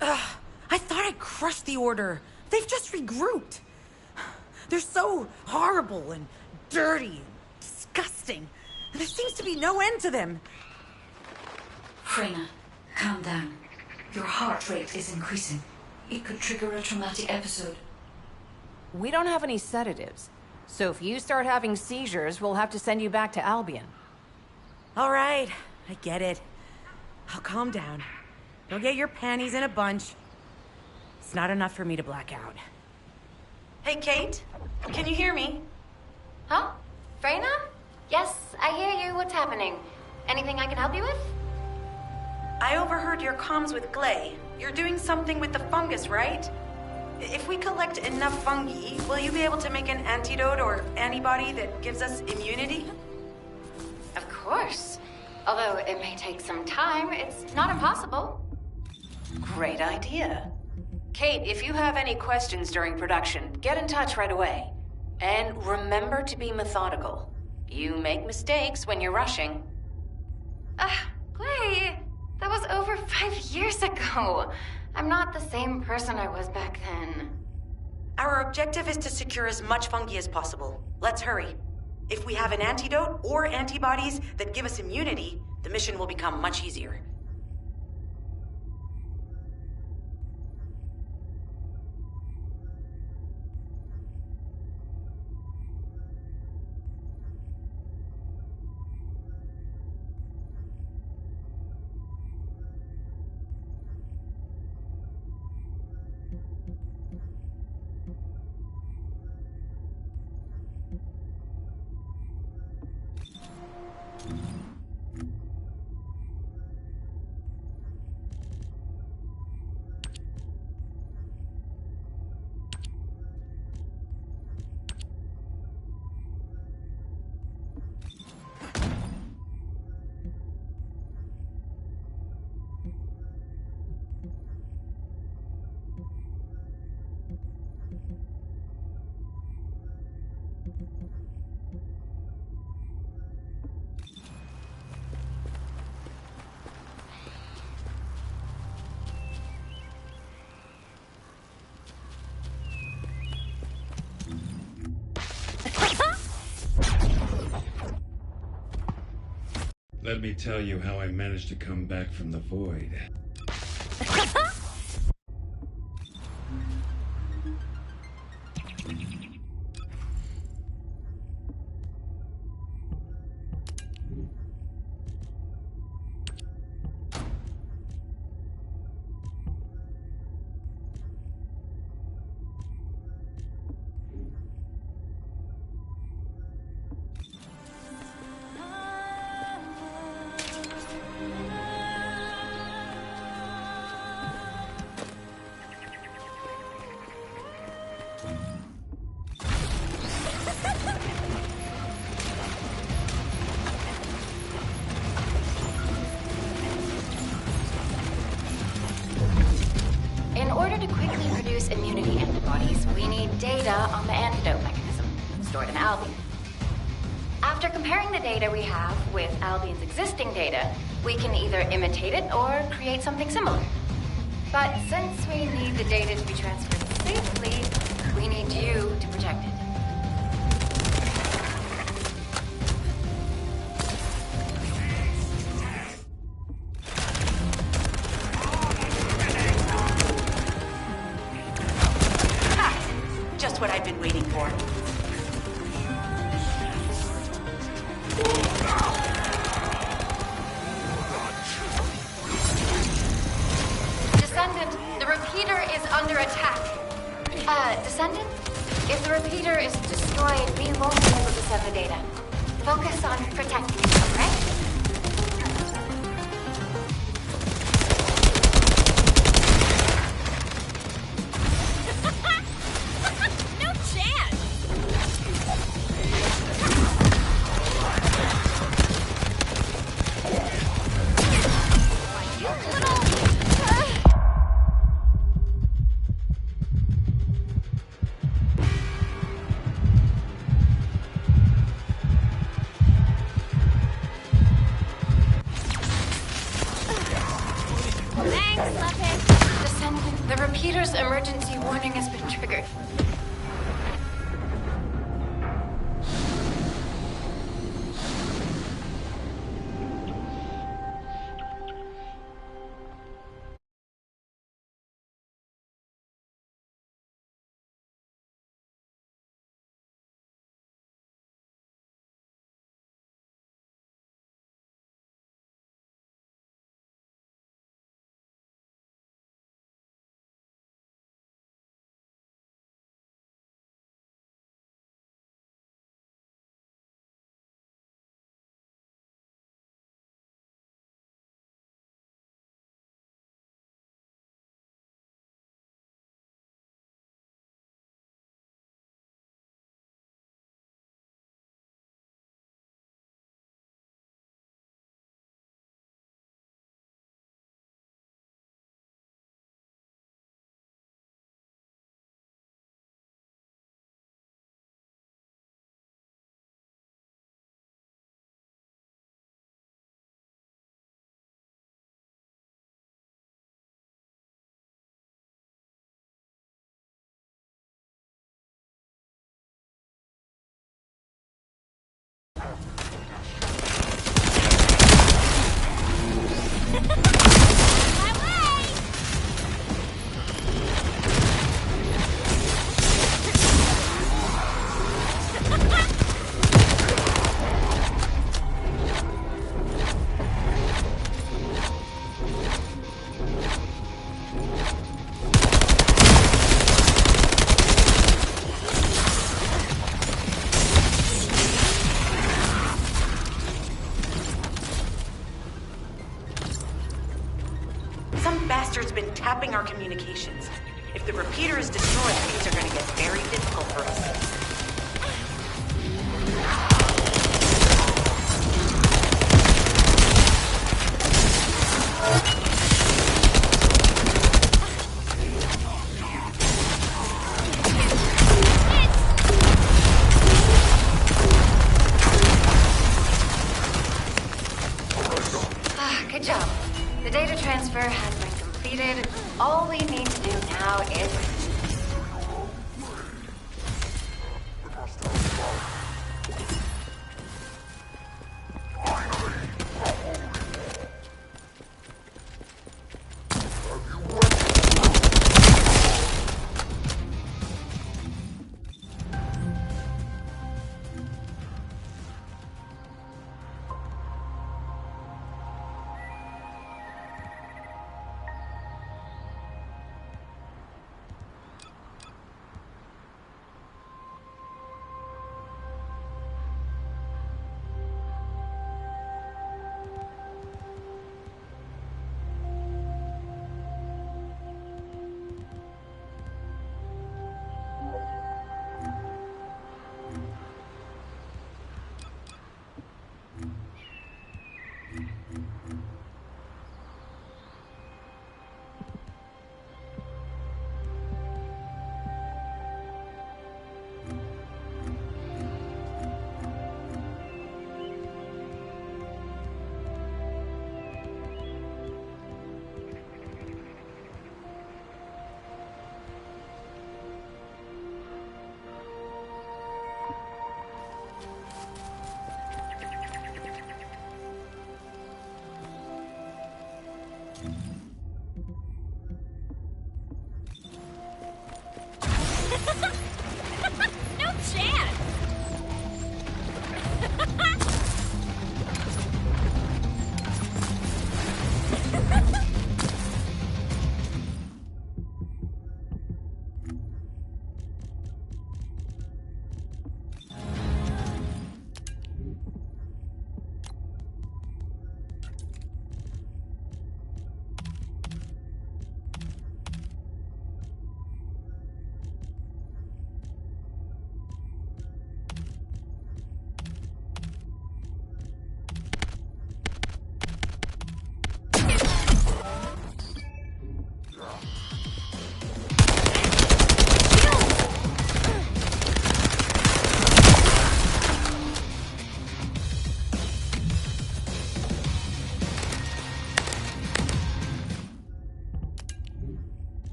Ugh, I thought I crushed the Order. They've just regrouped. They're so horrible and dirty and disgusting. And there seems to be no end to them. Freyna, calm down. Your heart rate is increasing. It could trigger a traumatic episode. We don't have any sedatives. So if you start having seizures, we'll have to send you back to Albion. All right, I get it. I'll calm down. Go get your panties in a bunch. It's not enough for me to black out. Hey, Kate? Can you hear me? Huh? Freyna? Yes, I hear you. What's happening? Anything I can help you with? I overheard your comms with Glay. You're doing something with the fungus, right? If we collect enough fungi, will you be able to make an antidote or antibody that gives us immunity? Of course. Although it may take some time, it's not impossible. Great idea. Kate, if you have any questions during production, get in touch right away. And remember to be methodical. You make mistakes when you're rushing. Glay, that was over 5 years ago. I'm not the same person I was back then. Our objective is to secure as much fungi as possible. Let's hurry. If we have an antidote or antibodies that give us immunity, the mission will become much easier. Let me tell you how I managed to come back from the void. data on the antidote mechanism stored in Albion. After comparing the data we have with Albion's existing data, we can either imitate it or create something similar. But since we need the data to be transferred safely, we need you to protect it. Just what I've been waiting for. Descendant, the repeater is under attack. Descendant? If the repeater is destroyed, we won't be able to send the data. Focus on protecting it, okay? Descendant, the repeater's emergency warning has been triggered. Some bastard's been tapping our communications. If the repeater is destroyed, things are gonna get very difficult for us. Good job. The data transfer has been completed. All we need to do now is... No chance!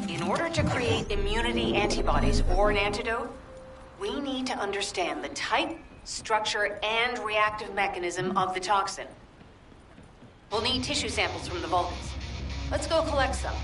In order to create immunity antibodies or an antidote, we need to understand the type, structure, and reactive mechanism of the toxin. We'll need tissue samples from the Vulcans. Let's go collect some.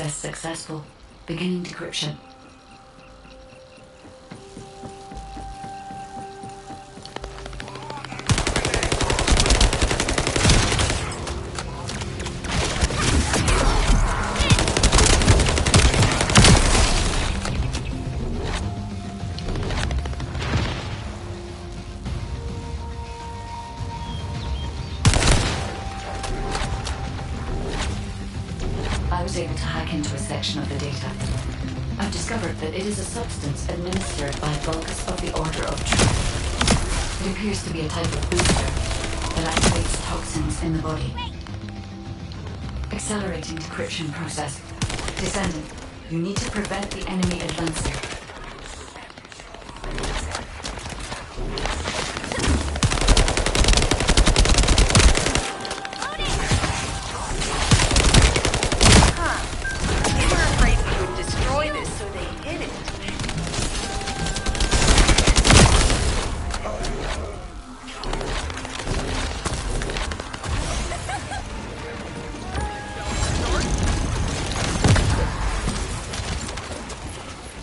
Access successful. Beginning decryption. I was able to hack into a section of the data. I've discovered that it is a substance administered by Vulgus of the Order of Truth. It appears to be a type of booster that activates toxins in the body. Accelerating decryption process. Descendant, you need to prevent the enemy advancing.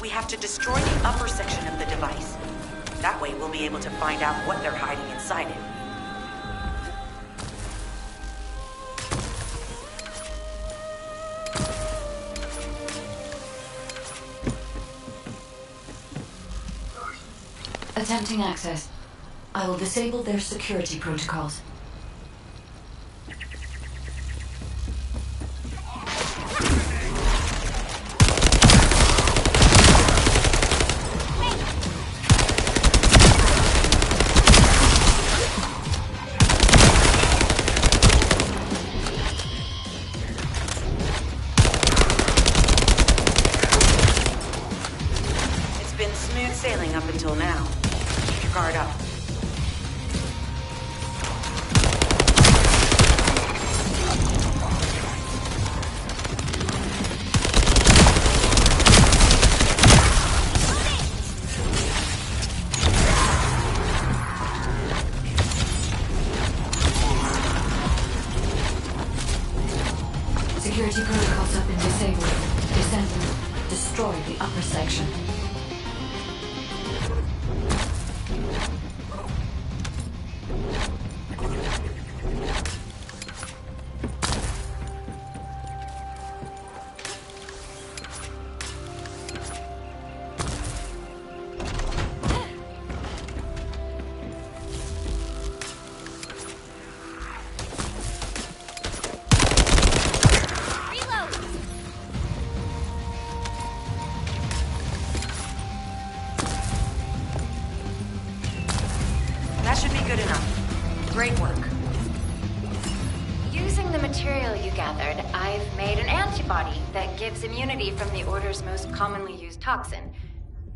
We have to destroy the upper section of the device. That way we'll be able to find out what they're hiding inside it. Attempting access. I will disable their security protocols. It's been smooth sailing up until now. Keep your guard up. Security protocols have been disabled. Descendant, destroy the upper section. That should be good enough. Great work. Using the material you gathered, I've made an antibody that gives immunity from the Order's most commonly used toxin.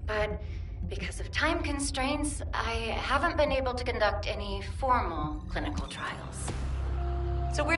But because of time constraints, I haven't been able to conduct any formal clinical trials. So we're...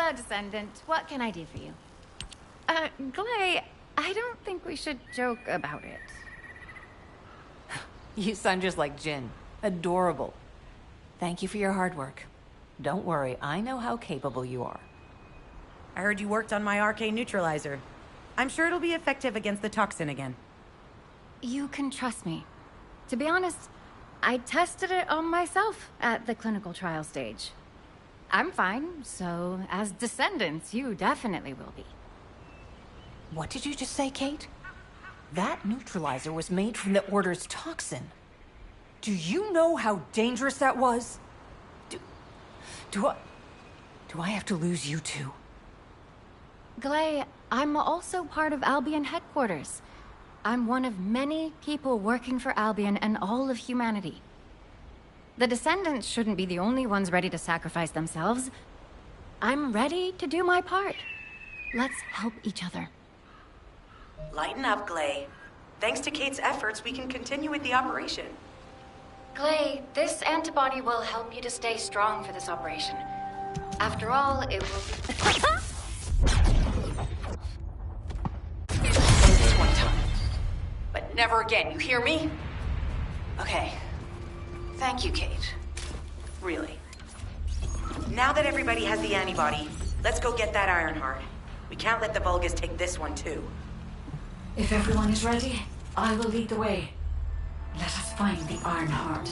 Hello, Descendant. What can I do for you? Glay, I don't think we should joke about it. You sound just like Jin. Adorable. Thank you for your hard work. Don't worry, I know how capable you are. I heard you worked on my arcane neutralizer. I'm sure it'll be effective against the toxin again. You can trust me. To be honest, I tested it on myself at the clinical trial stage. I'm fine, so as Descendants, you definitely will be. What did you just say, Kate? That neutralizer was made from the Order's toxin. Do you know how dangerous that was? Do I have to lose you too? Glay, I'm also part of Albion headquarters. I'm one of many people working for Albion and all of humanity. The Descendants shouldn't be the only ones ready to sacrifice themselves. I'm ready to do my part. Let's help each other. Lighten up, Glay. Thanks to Kate's efforts, we can continue with the operation. Glay, this antibody will help you to stay strong for this operation. After all, it will... This one time. But never again, you hear me? Okay. Thank you, Kate. Really. Now that everybody has the antibody, let's go get that Ironheart. We can't let the Vulgus take this one, too. If everyone is ready, I will lead the way. Let us find the Ironheart.